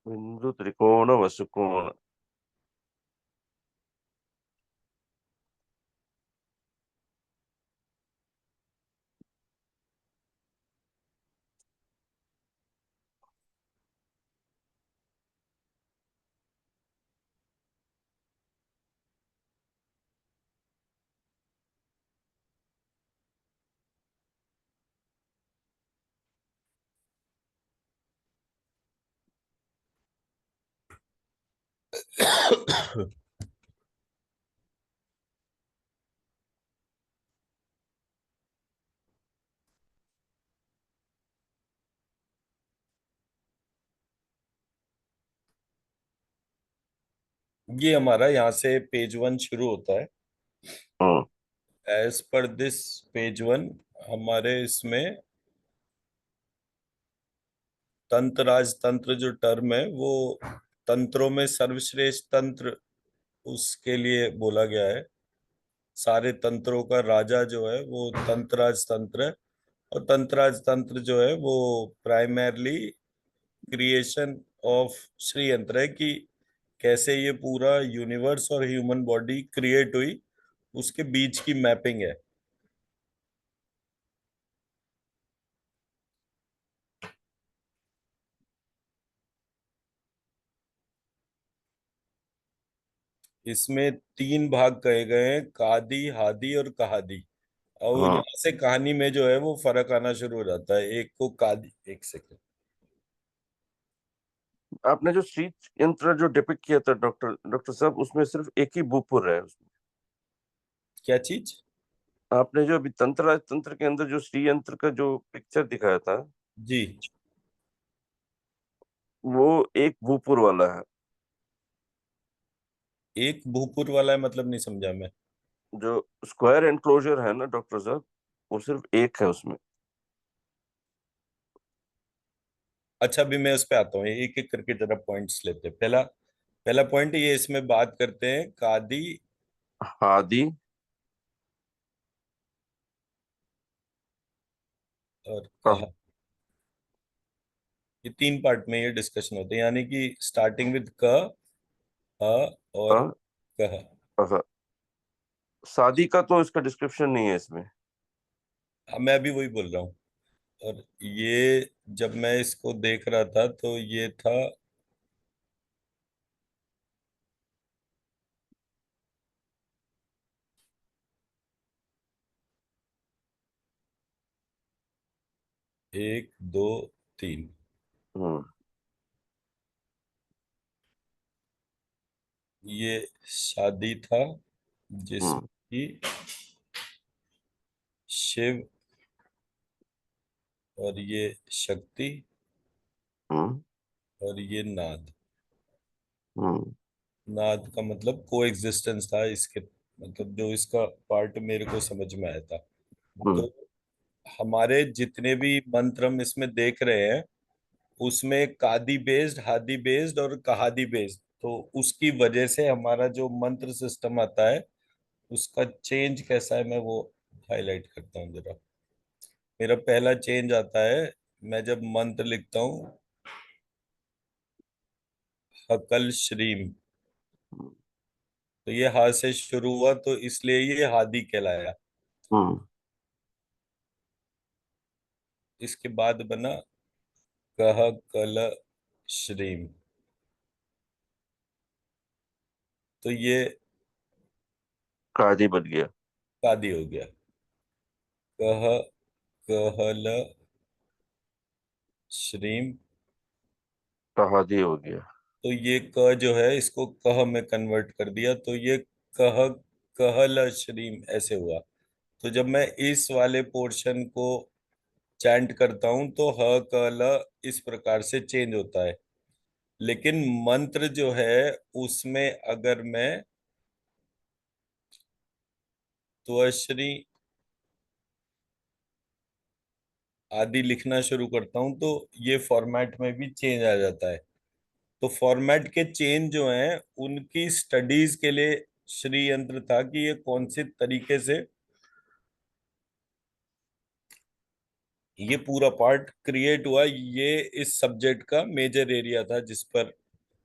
बिंदु त्रिकोण वसुकोण। ये हमारा यहाँ से पेज वन शुरू होता है। Hmm. As per this page one, हमारे इसमें तंत्र राजतंत्र जो टर्म है वो तंत्रों में सर्वश्रेष्ठ तंत्र उसके लिए बोला गया है। सारे तंत्रों का राजा जो है वो तंत्रराज तंत्र है। और तंत्रराज तंत्र जो है वो प्राइमरली क्रिएशन ऑफ श्री यंत्र है कि कैसे ये पूरा यूनिवर्स और ह्यूमन बॉडी क्रिएट हुई, उसके बीच की मैपिंग है। इसमें तीन भाग कहे गए हैं, कादी, हादी और कहादी। और हाँ, यहाँ से कहानी में जो है वो फर्क आना शुरू हो जाता है। एक को कादी, एक सेकंड। आपने जो श्री यंत्र जो डिपिक्ट किया था डॉक्टर डॉक्टर साहब, उसमें सिर्फ एक ही भूपुर है उसमें। क्या चीज? आपने जो अभी तंत्र तंत्र के अंदर जो श्री यंत्र का जो पिक्चर दिखाया था, जी। वो एक भूपुर वाला है। एक भूपुर वाला है मतलब नहीं समझा मैं। जो स्क्वायर एनक्लोजर है ना डॉक्टर साहब, वो सिर्फ एक है उसमें। अच्छा, अभी मैं उस पे आता हूँ, एक एक करके जरा पॉइंट्स लेते हैं। पहला पहला पॉइंट ये, इसमें बात करते हैं कादी हादी। और कह। कहा। ये तीन पार्ट में ये डिस्कशन होते हैं, यानी कि स्टार्टिंग विद क, अ और कह। कह। कह। शादी का तो इसका डिस्क्रिप्शन नहीं है इसमें। हाँ, मैं अभी वही बोल रहा हूँ। और ये जब मैं इसको देख रहा था तो ये था, एक, दो, तीन। हम्म। ये शादी था जिसमें हम्म। कि शिव और ये शक्ति हम्म। और ये नाद। हम्म। नाद का मतलब को एग्जिस्टेंस था इसके, मतलब जो इसका पार्ट मेरे को समझ में आया था। हम्म। तो हमारे जितने भी मंत्र हम इसमें देख रहे हैं उसमें कादी बेस्ड, हादी बेस्ड और कहादी बेस्ड, तो उसकी वजह से हमारा जो मंत्र सिस्टम आता है उसका चेंज कैसा है मैं वो हाईलाइट करता हूँ जरा। मेरा पहला चेंज आता है, मैं जब मंत्र लिखता हूँ हकल श्रीम, तो ये हा से शुरू हुआ तो इसलिए ये हादी कहलाया। हम्म। इसके बाद बना कह कल श्रीम, तो ये कादी बन गया। कादी हो गया। कह कहल श्रीम, कहादी हो गया। तो ये क जो है इसको कह में कन्वर्ट कर दिया, तो ये कह कहल श्रीम ऐसे हुआ। तो जब मैं इस वाले पोर्शन को चैंट करता हूं तो ह क ल इस प्रकार से चेंज होता है। लेकिन मंत्र जो है उसमें अगर मैं त्वश्री आदि लिखना शुरू करता हूं तो ये फॉर्मेट में भी चेंज आ जाता है। तो फॉर्मेट के चेंज जो हैं उनकी स्टडीज के लिए श्री यंत्र था कि ये कौन से तरीके से ये पूरा पार्ट क्रिएट हुआ, ये इस सब्जेक्ट का मेजर एरिया था जिस पर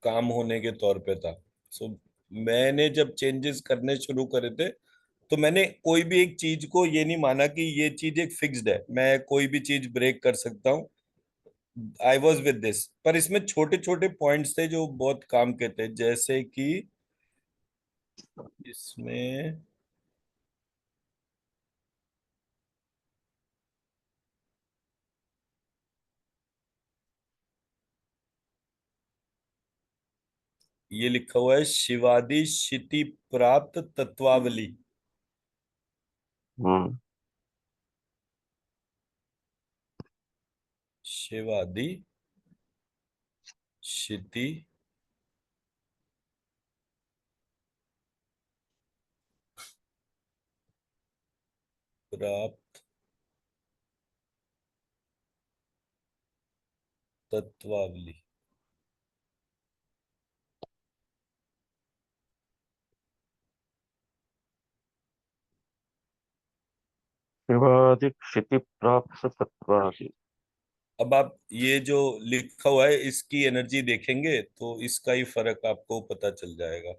काम होने के तौर पे था। सो मैंने जब चेंजेस करने शुरू करे थे, तो मैंने कोई भी एक चीज को ये नहीं माना कि ये चीज एक फिक्स्ड है, मैं कोई भी चीज ब्रेक कर सकता हूँ। आई वॉज विद दिस, पर इसमें छोटे छोटे पॉइंट्स थे जो बहुत काम के थे, जैसे कि इसमें ये लिखा हुआ है, शिवादि क्षिति प्राप्त तत्वावली। हम्म। शिवादि क्षिति प्राप्त तत्वावली। शिवादिक क्षिति प्राप्त तत्वादि। अब आप ये जो लिखा हुआ है इसकी एनर्जी देखेंगे तो इसका ही फर्क आपको पता चल जाएगा।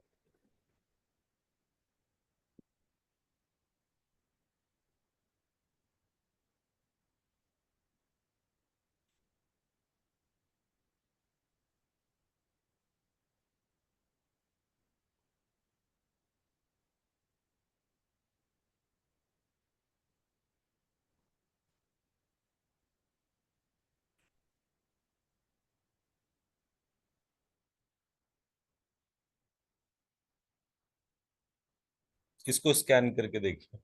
इसको स्कैन करके देखिए।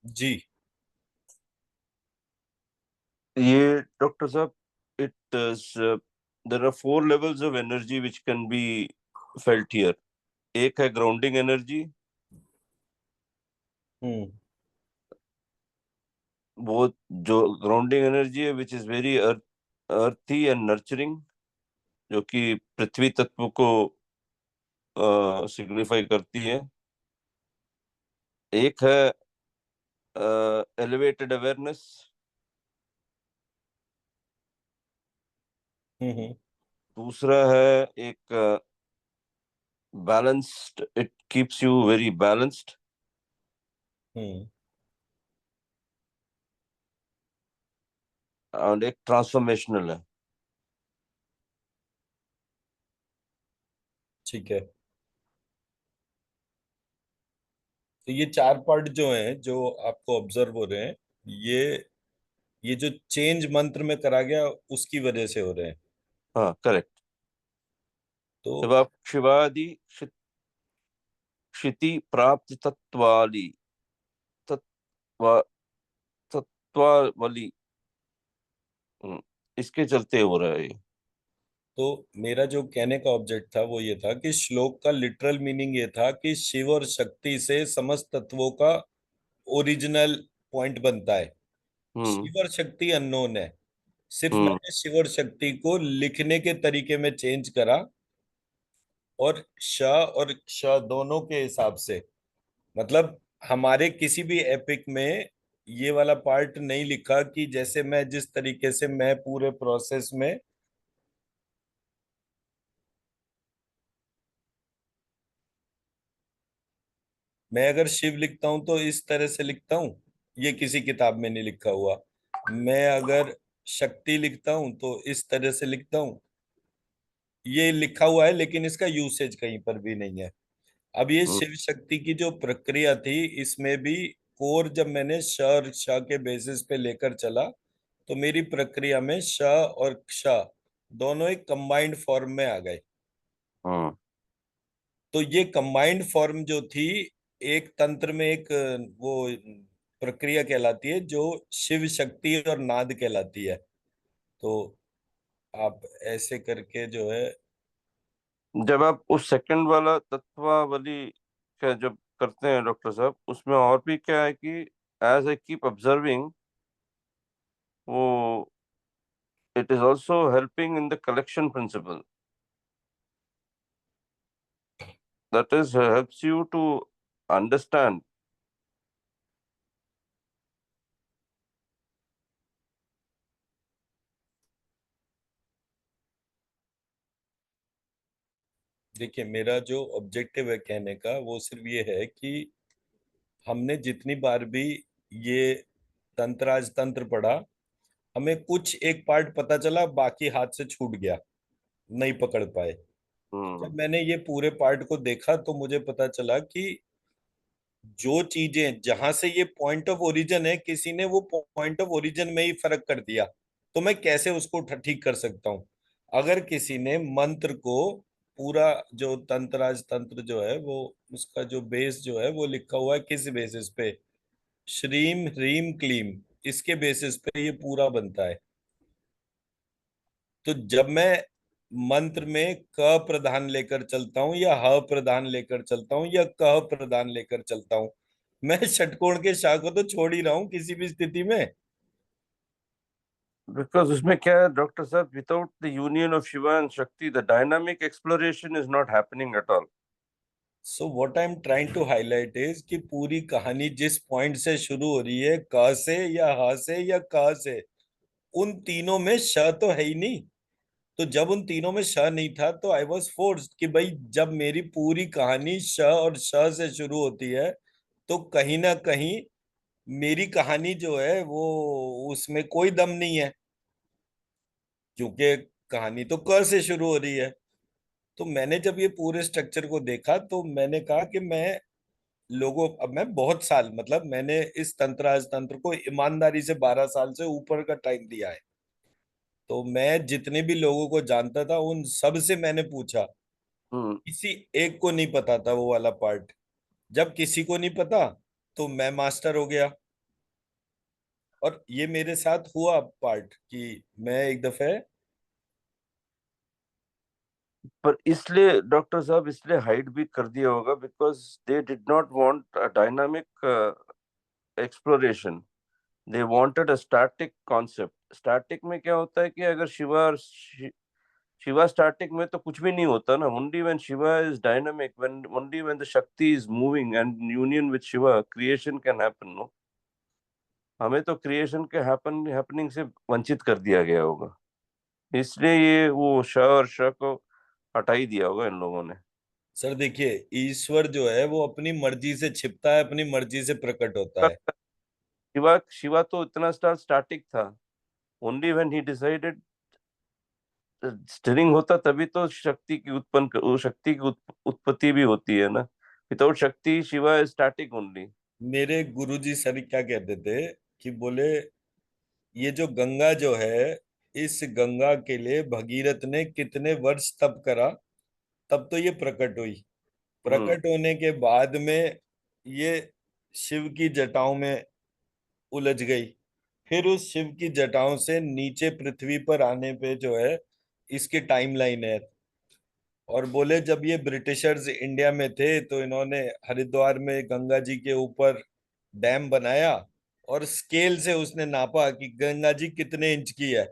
जी। ये डॉक्टर साहब, it there are 4 levels of energy which can be felt here. एक है ग्राउंडिंग एनर्जी, हम्म। वो जो ग्राउंडिंग एनर्जी है विच इज वेरी अर्थी एंड नर्चरिंग, जो कि पृथ्वी तत्व को सिग्निफाई करती है। एक है एलिवेटेड अवेयरनेस। हम्म। दूसरा है एक balanced, it keeps you very balanced. Hmm. और एक ट्रांसफॉर्मेशनल है। ठीक है। तो ये चार पार्ट जो हैं, जो आपको ऑब्जर्व हो रहे हैं, ये ये जो चेंज मंत्र में करा गया उसकी वजह से हो रहे हैं। हाँ, करेक्ट। तो जब आप शिवादि क्षिति प्राप्त तत्वाली, तत्वा तत्वावली, इसके चलते हो रहा है ये। तो मेरा जो कहने का ऑब्जेक्ट था वो ये था कि श्लोक का लिटरल मीनिंग ये था कि शिव और शक्ति से समस्त तत्वों का ओरिजिनल पॉइंट बनता है। हम्म। शिव और शक्ति अननोन है, सिर्फ हम्म। मैंने शिव और शक्ति को लिखने के तरीके में चेंज करा, और श और क्ष दोनों के हिसाब से। मतलब हमारे किसी भी एपिक में ये वाला पार्ट नहीं लिखा कि जैसे मैं जिस तरीके से मैं पूरे प्रोसेस में, मैं अगर शिव लिखता हूं तो इस तरह से लिखता हूं, ये किसी किताब में नहीं लिखा हुआ। मैं अगर शक्ति लिखता हूं तो इस तरह से लिखता हूं, ये लिखा हुआ है, लेकिन इसका यूसेज कहीं पर भी नहीं है। अब ये हम्म। शिव शक्ति की जो प्रक्रिया थी, इसमें भी कोर जब मैंने श और क्ष के बेसिस पे लेकर चला, तो मेरी प्रक्रिया में श और क्ष दोनों एक कंबाइंड फॉर्म में आ गए। हम्म। तो ये कंबाइंड फॉर्म जो थी, एक तंत्र में एक वो प्रक्रिया कहलाती है जो शिव शक्ति और नाद कहलाती है। तो आप ऐसे करके जो है। जब आप उस सेकंड वाला तत्वावली का जब करते हैं डॉक्टर साहब, उसमें और भी क्या है कि एज आई कीप ऑब्जर्विंग, वो it is also helping in the collection principle. That is, helps you to understand. देखिए, मेरा जो ऑब्जेक्टिव है कहने का, वो सिर्फ ये है कि हमने जितनी बार भी ये तंत्राज तंत्र पढ़ा, हमें कुछ एक पार्ट पता चला, बाकी हाथ से छूट गया, नहीं पकड़ पाए। हम्म। जब मैंने ये पूरे पार्ट को देखा तो मुझे पता चला कि जो चीजें जहां से ये पॉइंट ऑफ ओरिजिन है, किसी ने वो पॉइंट ऑफ ओरिजिन में ही फर्क कर दिया, तो मैं कैसे उसको ठीक कर सकता हूँ। अगर किसी ने मंत्र को पूरा, जो तंत्राज तंत्र जो है वो, उसका जो बेस जो है वो लिखा हुआ है किस बेसिस पे, श्रीम ह्रीम क्लीम, इसके बेसिस पे ये पूरा बनता है। तो जब मैं मंत्र में क प्रधान लेकर चलता हूँ या ह प्रधान लेकर चलता हूँ या क प्रधान लेकर चलता हूँ, मैं षटकोण के शाह को तो छोड़ ही रहा हूँ किसी भी स्थिति में। Because उसमें क्या है डॉक्टर साहब, without the union of Shiva and Shakti, the dynamic exploration is not happening at all. So what I am trying to highlight is कि पूरी कहानी जिस पॉइंट से शुरू हो रही है, क से या ह से या क से, उन तीनों में श तो है ही नहीं। तो जब उन तीनों में श नहीं था, तो आई वॉज फोर्स्ड कि भाई, जब मेरी पूरी कहानी श और श से शुरू होती है, तो कहीं ना कहीं मेरी कहानी जो है वो, उसमें कोई दम नहीं है, क्योंकि कहानी तो क से शुरू हो रही है। तो मैंने जब ये पूरे स्ट्रक्चर को देखा, तो मैंने कहा कि मैं लोगों, अब मैं बहुत साल, मतलब मैंने इस तंत्र तंत्र को ईमानदारी से 12 साल से ऊपर का टाइम दिया है। तो मैं जितने भी लोगों को जानता था, उन सब से मैंने पूछा, हम्म। किसी एक को नहीं पता था वो वाला पार्ट। जब किसी को नहीं पता, तो मैं मास्टर हो गया। और ये मेरे साथ हुआ पार्ट कि मैं एक दफे, पर इसलिए डॉक्टर साहब, इसलिए हाइड भी कर दिया होगा, because they did not want a dynamic exploration. They wanted a static concept. Static में क्या होता है कि अगर शिवा स्टैटिक में तो कुछ भी नहीं होता ना। Only when Shiva is dynamic, when only when the Shakti is moving and union with Shiva, creation can happen, no. हमें तो क्रिएशन के हैपनिंग से वंचित कर दिया गया होगा, इसलिए ये वो श और श को हटा ही दिया होगा इन लोगों ने। सर देखिए, ईश्वर जो है वो अपनी मर्जी से छिपता है, अपनी मर्जी से प्रकट होता है। शिवा शिवा तो इतना स्टैटिक था। Only when he decided, stirring होता तभी तो शक्ति की वो शक्ति की उत्पत्ति भी होती है ना। विदाउट शक्ति शिवा इज स्टैटिक ओनली। मेरे गुरुजी सर क्या कहते थे कि बोले, ये जो गंगा जो है, इस गंगा के लिए भगीरथ ने कितने वर्ष तप करा, तब तो ये प्रकट हुई। हम्म। प्रकट होने के बाद में ये शिव की जटाओं में उलझ गई। फिर उस शिव की जटाओं से नीचे पृथ्वी पर आने पे जो है, इसकी टाइमलाइन है। और बोले, जब ये ब्रिटिशर्स इंडिया में थे, तो इन्होंने हरिद्वार में गंगा जी के ऊपर डैम बनाया, और स्केल से उसने नापा कि गंगा जी कितने इंच की है।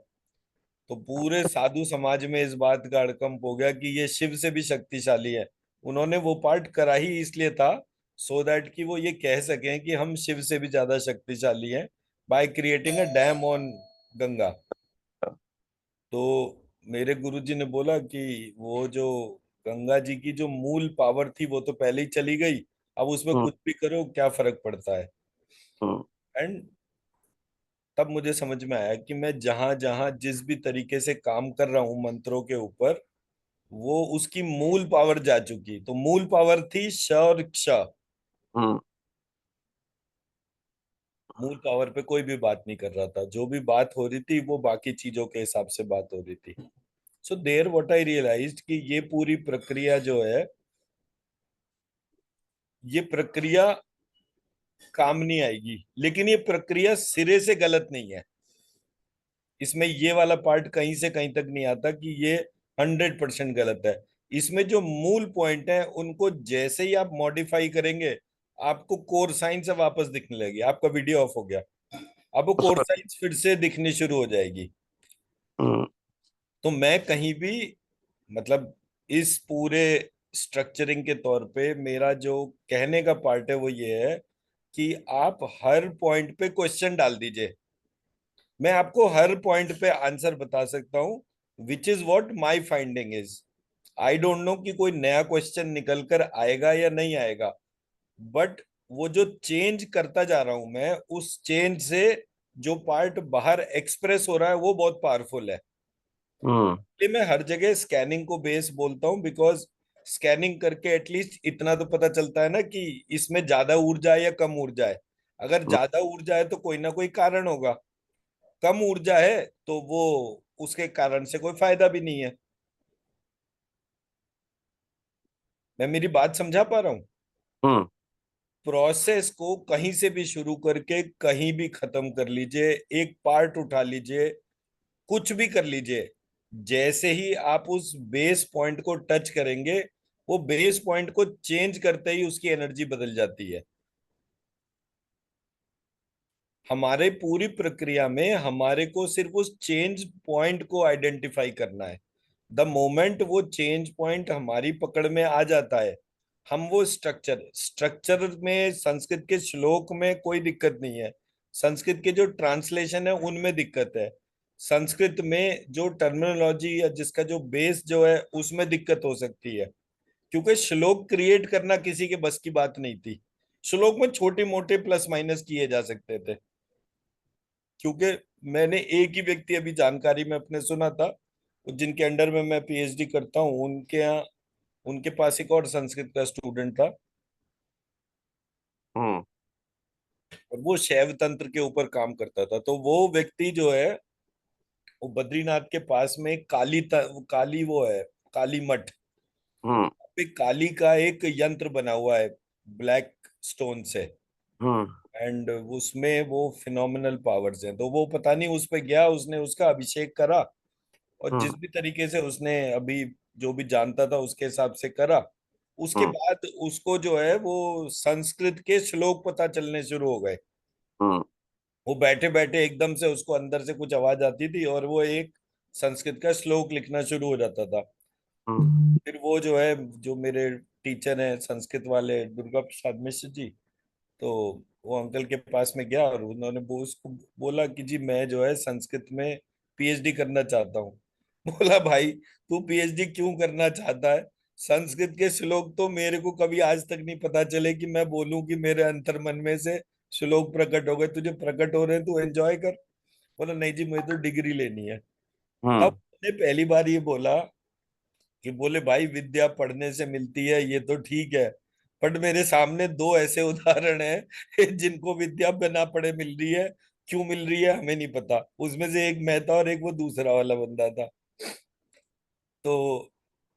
तो पूरे साधु समाज में इस बात का हड़कंप हो गया कि ये शिव से भी शक्तिशाली है। उन्होंने वो पार्ट करा ही इसलिए था, सो दैट कि वो ये कह सकें कि हम शिव से भी ज्यादा शक्तिशाली हैं, by creating a dam on Ganga. तो मेरे गुरुजी ने बोला कि वो जो गंगा जी की जो मूल पावर थी वो तो पहले ही चली गई, अब उसमें हम्म कुछ भी करो क्या फर्क पड़ता है। हम्म एंड तब मुझे समझ में आया कि मैं जहां जहां जिस भी तरीके से काम कर रहा हूं मंत्रों के ऊपर, वो उसकी मूल पावर जा चुकी। तो मूल पावर थी श और क्ष। हम्म मूल पावर पे कोई भी बात नहीं कर रहा था, जो भी बात हो रही थी वो बाकी चीजों के हिसाब से बात हो रही थी। So there what I realized कि ये पूरी प्रक्रिया जो है, ये प्रक्रिया काम नहीं आएगी। लेकिन ये प्रक्रिया सिरे से गलत नहीं है, इसमें ये वाला पार्ट कहीं से कहीं तक नहीं आता कि ये 100% गलत है। इसमें जो मूल पॉइंट है उनको जैसे ही आप मॉडिफाई करेंगे, आपको कोर साइंस वापस दिखने लगेगी। आपका वीडियो ऑफ हो गया, अब वो कोर साइंस फिर से दिखनी शुरू हो जाएगी। हम्म तो मैं कहीं भी, मतलब इस पूरे स्ट्रक्चरिंग के तौर पे मेरा जो कहने का पार्ट है वो ये है कि आप हर पॉइंट पे क्वेश्चन डाल दीजिए। मैं आपको हर पॉइंट पे आंसर बता सकता हूँ, which is what my finding is. I don't know कि कोई नया क्वेश्चन निकल कर आएगा या नहीं आएगा, बट वो जो चेंज करता जा रहा हूं मैं, उस चेंज से जो पार्ट बाहर एक्सप्रेस हो रहा है वो बहुत पावरफुल है। हम्म इसलिए मैं हर जगह स्कैनिंग को बेस बोलता हूँ, बिकॉज स्कैनिंग करके एटलीस्ट इतना तो पता चलता है ना कि इसमें ज्यादा ऊर्जा है या कम ऊर्जा है। अगर ज्यादा ऊर्जा है तो कोई ना कोई कारण होगा, कम ऊर्जा है तो वो उसके कारण से कोई फायदा भी नहीं है। मैं मेरी बात समझा पा रहा हूँ? हम्म प्रोसेस को कहीं से भी शुरू करके कहीं भी खत्म कर लीजिए, एक पार्ट उठा लीजिए, कुछ भी कर लीजिए, जैसे ही आप उस बेस पॉइंट को टच करेंगे, वो बेस पॉइंट को चेंज करते ही उसकी एनर्जी बदल जाती है। हमारे पूरी प्रक्रिया में हमारे को सिर्फ उस चेंज पॉइंट को आइडेंटिफाई करना है। द मोमेंट वो चेंज पॉइंट हमारी पकड़ में आ जाता है, हम वो स्ट्रक्चर स्ट्रक्चर में, संस्कृत के श्लोक में कोई दिक्कत नहीं है, संस्कृत के जो ट्रांसलेशन है उनमें दिक्कत है, संस्कृत में जो टर्मिनोलॉजी या जिसका जो बेस जो है उसमें दिक्कत हो सकती है। क्योंकि श्लोक क्रिएट करना किसी के बस की बात नहीं थी। श्लोक में छोटे मोटे प्लस माइनस किए जा सकते थे। क्योंकि मैंने एक ही व्यक्ति अभी जानकारी में अपने सुना था, जिनके अंडर में मैं पीएचडी करता हूँ, उनके यहाँ, उनके पास एक और संस्कृत का स्टूडेंट था, हम्म और वो शैव तंत्र के ऊपर काम करता था। तो वो व्यक्ति जो है, वो बद्रीनाथ के पास में एक काली वो है, काली मठ हम्म पे काली का एक यंत्र बना हुआ है ब्लैक स्टोन से। हम्म एंड उसमें वो फिनोमिनल पावर्स हैं। तो वो पता नहीं उस पे गया, उसने उसका अभिषेक करा, और जिस हम्म भी तरीके से उसने अभी जो भी जानता था उसके हिसाब से करा, उसके हम्म बाद उसको जो है वो संस्कृत के श्लोक पता चलने शुरू हो गए। हम्म वो बैठे बैठे एकदम से उसको अंदर से कुछ आवाज आती थी और वो एक संस्कृत का श्लोक लिखना शुरू हो जाता था। फिर वो जो है, जो मेरे टीचर हैं संस्कृत वाले, दुर्गा प्रसाद मिश्र जी, तो वो अंकल के पास में गया और उन्होंने वो उसको बोला कि जी मैं जो है संस्कृत में पीएचडी करना चाहता हूँ। बोला भाई तू पीएचडी क्यों करना चाहता है? संस्कृत के श्लोक तो मेरे को कभी आज तक नहीं पता चले कि मैं बोलूं कि मेरे अंतर मन में से श्लोक प्रकट हो गए, तुझे प्रकट हो रहे हैं तू एंजॉय कर। बोला नहीं जी मुझे तो डिग्री लेनी है। अब हम्म मैंने पहली बार ये बोला कि बोले भाई विद्या पढ़ने से मिलती है ये तो ठीक है, बट मेरे सामने दो ऐसे उदाहरण हैं जिनको विद्या बिना पढ़े मिल रही है। क्यों मिल रही है हमें नहीं पता, उसमें से एक मैं था और एक वो दूसरा वाला बंदा था। तो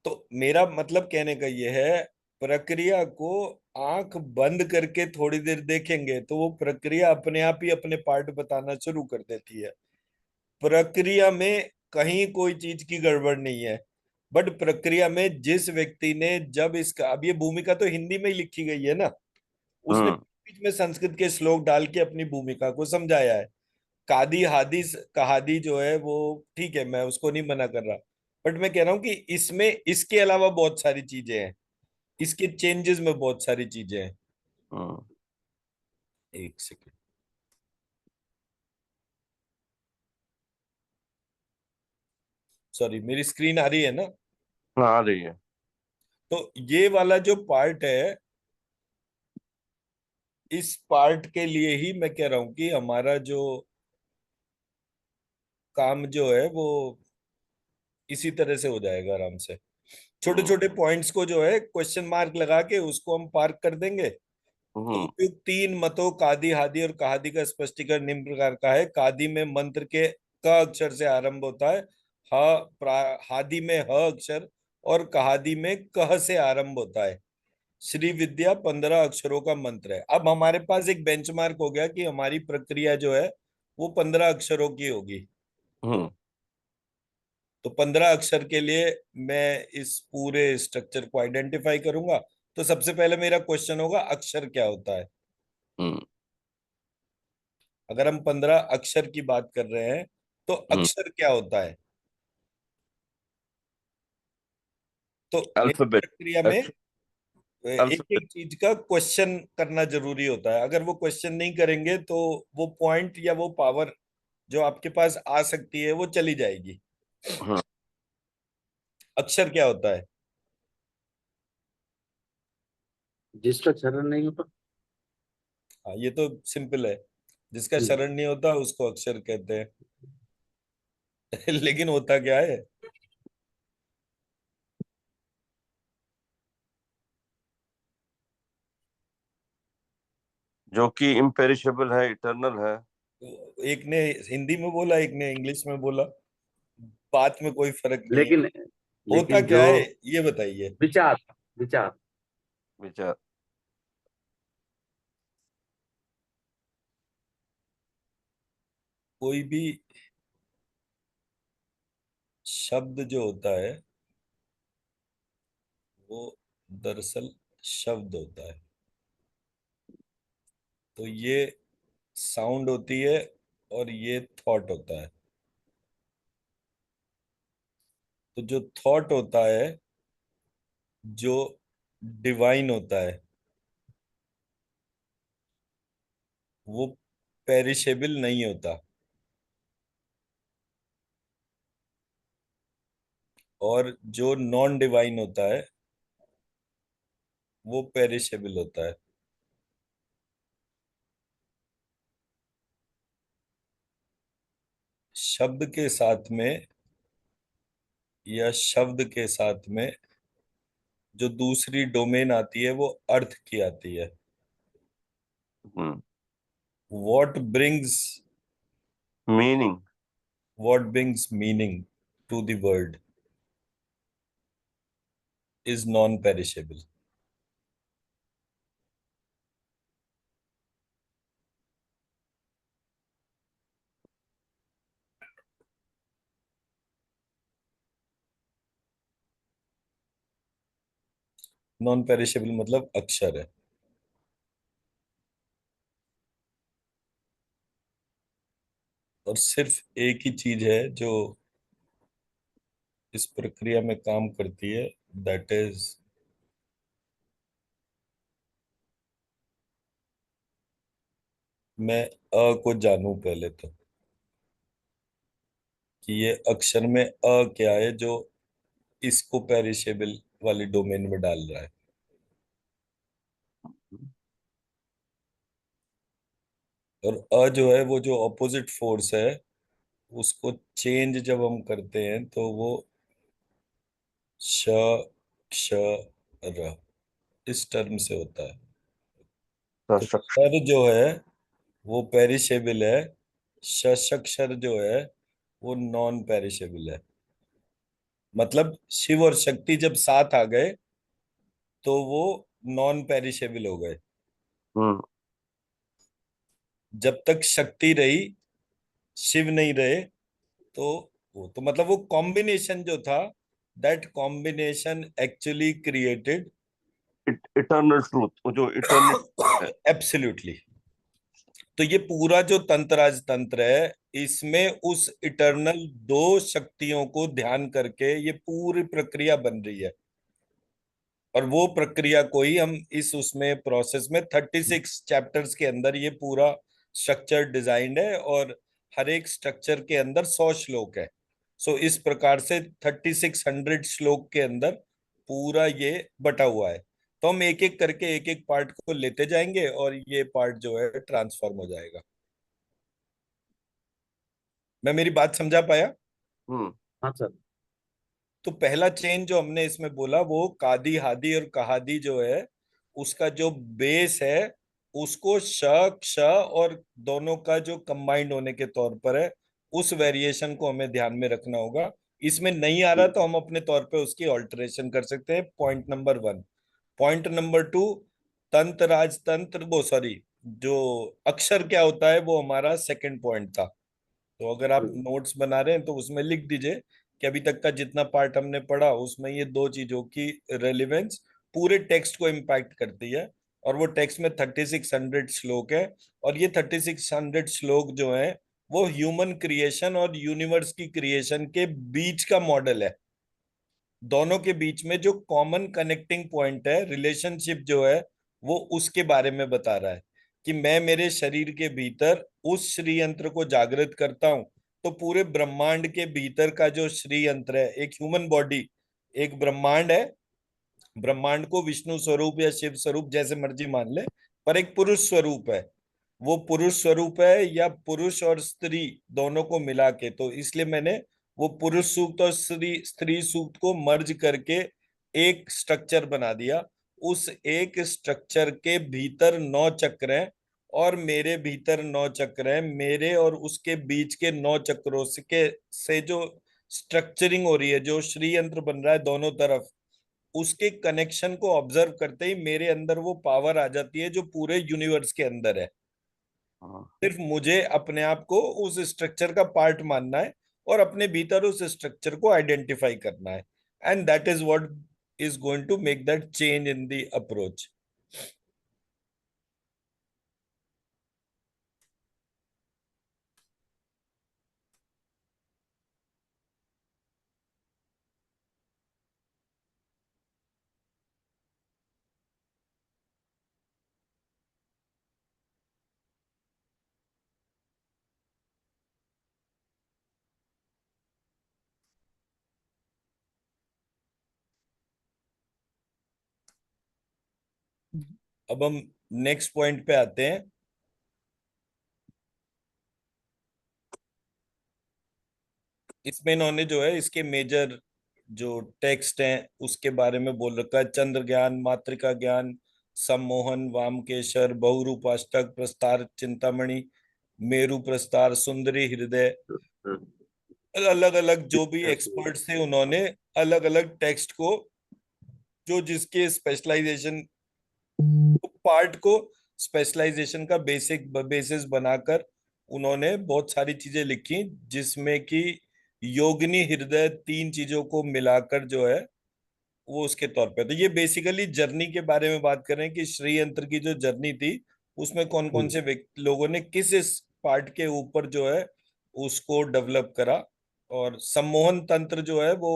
तो मेरा मतलब कहने का ये है, प्रक्रिया को आंख बंद करके थोड़ी देर देखेंगे तो वो प्रक्रिया अपने आप ही अपने पार्ट बताना शुरू कर देती है। प्रक्रिया में कहीं कोई चीज की गड़बड़ नहीं है, बट प्रक्रिया में जिस व्यक्ति ने, जब इसका, अब ये भूमिका तो हिंदी में ही लिखी गई है ना, उसने हम्म बीच में संस्कृत के श्लोक डाल के अपनी भूमिका को समझाया है। कादी हादी कहादी जो है वो ठीक है, मैं उसको नहीं मना कर रहा, बट मैं कह रहा हूँ कि इसमें इसके अलावा बहुत सारी चीजें हैं, इसके चेंजेस में बहुत सारी चीजें हैं। हम्म। एक सेकेंड। सॉरी, मेरी स्क्रीन आ रही है ना? हाँ, आ रही है। तो ये वाला जो पार्ट है, इस पार्ट के लिए ही मैं कह रहा हूं कि हमारा जो काम जो है वो इसी तरह से हो जाएगा आराम से। छोटे हम्म। छोटे पॉइंट्स को जो है क्वेश्चन मार्क लगा के उसको हम पार्क कर देंगे। तो हम्म। उपयुक्त तीन मतों कादी हादी और कहादी का स्पष्टीकरण निम्न प्रकार का है। कादी में मंत्र के क अक्षर से आरंभ होता है, हादी में ह अक्षर और कहादी में कह से आरंभ होता है। श्री विद्या 15 अक्षरों का मंत्र है। अब हमारे पास एक बेंचमार्क हो गया कि हमारी प्रक्रिया जो है वो 15 अक्षरों की होगी। हम्म। तो 15 अक्षर के लिए मैं इस पूरे स्ट्रक्चर को आइडेंटिफाई करूंगा। तो सबसे पहले मेरा क्वेश्चन होगा, अक्षर क्या होता है? हम्म। अगर हम 15 अक्षर की बात कर रहे हैं तो हम्म। अक्षर क्या होता है? तो मेरी अल्फाबेट। प्रक्रिया में एक अल्फाबेट। एक चीज का क्वेश्चन करना जरूरी होता है। अगर वो क्वेश्चन नहीं करेंगे तो वो पॉइंट या वो पावर जो आपके पास आ सकती है वो चली जाएगी। हाँ। अक्षर क्या होता है? जिसका चरण नहीं होता। हाँ, ये तो सिंपल है। जिसका हम्म, शरण नहीं होता उसको अक्षर कहते हैं। लेकिन होता क्या है? जो कि इम्पेरिशेबल है, इटर्नल है। एक ने हिंदी में बोला, एक ने इंग्लिश में बोला, बात में कोई फर्क नहीं है। लेकिन होता लेकिन क्या जो है ये बताइए। विचार विचार विचार। कोई भी शब्द जो होता है वो दरअसल शब्द होता है। तो ये साउंड होती है और ये थॉट होता है। तो जो थॉट होता है, जो डिवाइन होता है, वो पेरिशेबल नहीं होता। और जो नॉन डिवाइन होता है वो पेरिशेबल होता है। शब्द के साथ में या शब्द के साथ में जो दूसरी डोमेन आती है वो अर्थ की आती है। Hmm. What brings meaning. What brings meaning to the word is non perishable. Non perishable मतलब अक्षर है। और सिर्फ एक ही चीज है जो इस प्रक्रिया में काम करती है, दैट इज मैं को जानूं पहले तो, कि ये अक्षर में क्या है जो इसको पेरिशेबल वाली डोमेन में डाल रहा है। और जो है वो जो ऑपोजिट फोर्स है, उसको चेंज जब हम करते हैं तो वो श क्ष र इस टर्म से होता है। तो सशक्त। क्षर जो है वो पेरिशेबल है, शशक्षर जो है वो नॉन पेरिशेबल है। मतलब शिव और शक्ति जब साथ आ गए तो वो नॉन पेरिशेबल हो गए। हम्म। जब तक शक्ति रही, शिव नहीं रहे, तो वो तो मतलब वो कॉम्बिनेशन जो था, that combination actually created eternal truth, वो जो इटर्निटी है। एब्सोल्युटली। तो ये पूरा जो तंत्राज तंत्र है, इसमें उस इटर्नल दो शक्तियों को ध्यान करके ये पूरी प्रक्रिया बन रही है। और वो प्रक्रिया को ही हम इस उसमें प्रोसेस में 36 चैप्टर्स के अंदर ये पूरा स्ट्रक्चर डिजाइंड है, और हर एक स्ट्रक्चर के अंदर 100 श्लोक है। सो इस प्रकार से 3600 श्लोक के अंदर पूरा ये बटा हुआ है। तो हम एक एक करके एक एक पार्ट को लेते जाएंगे और ये पार्ट जो है ट्रांसफॉर्म हो जाएगा। मैं मेरी बात समझा पाया? हम्म। हाँ सर। तो पहला चेन जो हमने इसमें बोला वो कादी हादी और कहादी जो है, उसका जो बेस है उसको श क्ष और दोनों का जो कंबाइंड होने के तौर पर है, उस वेरिएशन को हमें ध्यान में रखना होगा। इसमें नहीं आ रहा तो हम अपने तौर पे उसकी ऑल्टरेशन कर सकते हैं। Point number 1। पॉइंट नंबर 2, तंत्र राजतंत्र वो सॉरी, जो अक्षर क्या होता है वो हमारा सेकंड पॉइंट था। तो अगर आप नोट्स बना रहे हैं तो उसमें लिख दीजिए कि अभी तक का जितना पार्ट हमने पढ़ा उसमें ये दो चीजों की रेलिवेंस पूरे टेक्स्ट को इम्पैक्ट करती है। और वो टेक्स्ट में 3600 श्लोक है, और ये 3600 श्लोक जो है वो ह्यूमन क्रिएशन और यूनिवर्स की क्रिएशन के बीच का मॉडल है। दोनों के बीच में जो कॉमन कनेक्टिंग पॉइंट है, रिलेशनशिप जो है, वो उसके बारे में बता रहा है कि मैं मेरे शरीर के भीतर उस श्री यंत्र को जागृत करता हूं, तो पूरे ब्रह्मांड के भीतर का जो श्री यंत्र है, एक ह्यूमन बॉडी, एक ब्रह्मांड है। ब्रह्मांड को विष्णु स्वरूप या शिव स्वरूप जैसे मर्जी मान ले, पर एक पुरुष स्वरूप है। वो पुरुष स्वरूप है, या पुरुष और स्त्री दोनों को मिला के, तो इसलिए मैंने वो पुरुष सूक्त और स्त्री स्त्री सूक्त को मर्ज करके एक स्ट्रक्चर बना दिया। उस एक स्ट्रक्चर के भीतर 9 चक्र हैं, और मेरे भीतर 9 चक्र हैं। मेरे और उसके बीच के 9 चक्रों से जो स्ट्रक्चरिंग हो रही है, जो श्री यंत्र बन रहा है दोनों तरफ, उसके कनेक्शन को ऑब्जर्व करते ही मेरे अंदर वो पावर आ जाती है जो पूरे यूनिवर्स के अंदर है। हाँ। सिर्फ मुझे अपने आप को उस स्ट्रक्चर का पार्ट मानना है और अपने भीतर उस स्ट्रक्चर को आइडेंटिफाई करना है। And that is what is going to make that change in the approach. अब हम नेक्स्ट पॉइंट पे आते हैं। इसमें इन्होंने जो है इसके मेजर जो टेक्स्ट हैं उसके बारे में बोल रखा है। चंद्र ज्ञान, मातृका ज्ञान, सम्मोहन, वामकेशर, बहुरूपाष्टक, प्रस्तार चिंतामणि, मेरु प्रस्तार, सुंदरी हृदय, अलग अलग जो भी एक्सपर्ट्स थे उन्होंने अलग अलग टेक्स्ट को, जो जिसके स्पेशलाइजेशन पार्ट को स्पेशलाइजेशन का बेसिस बनाकर उन्होंने बहुत सारी चीजें लिखी, जिसमें कि योगिनी हृदय 3 चीजों को मिलाकर जो है वो उसके तौर पे। तो ये बेसिकली जर्नी के बारे में बात कर रहे हैं कि श्री यंत्र की जो जर्नी थी उसमें कौन कौन से लोगों ने किस इस पार्ट के ऊपर जो है उसको डेवलप करा। और सम्मोहन तंत्र जो है वो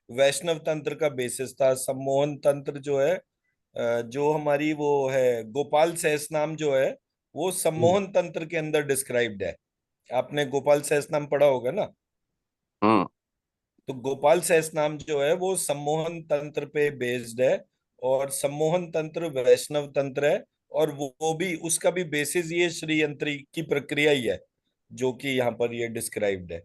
वैष्णव तंत्र का बेसिस था। सम्मोहन तंत्र जो है जो हमारी वो है गोपाल सहस्त्रनाम जो है, वो सम्मोहन तंत्र के अंदर डिस्क्राइब्ड है। आपने गोपाल सहस्त्रनाम पढ़ा होगा ना? हम्म। तो गोपाल सहस्त्रनाम जो है वो सम्मोहन तंत्र पे बेस्ड है, और सम्मोहन तंत्र वैष्णव तंत्र है। और वो भी उसका भी बेसिस ये श्री यंत्री की प्रक्रिया ही है जो कि यहाँ पर ये डिस्क्राइब्ड है।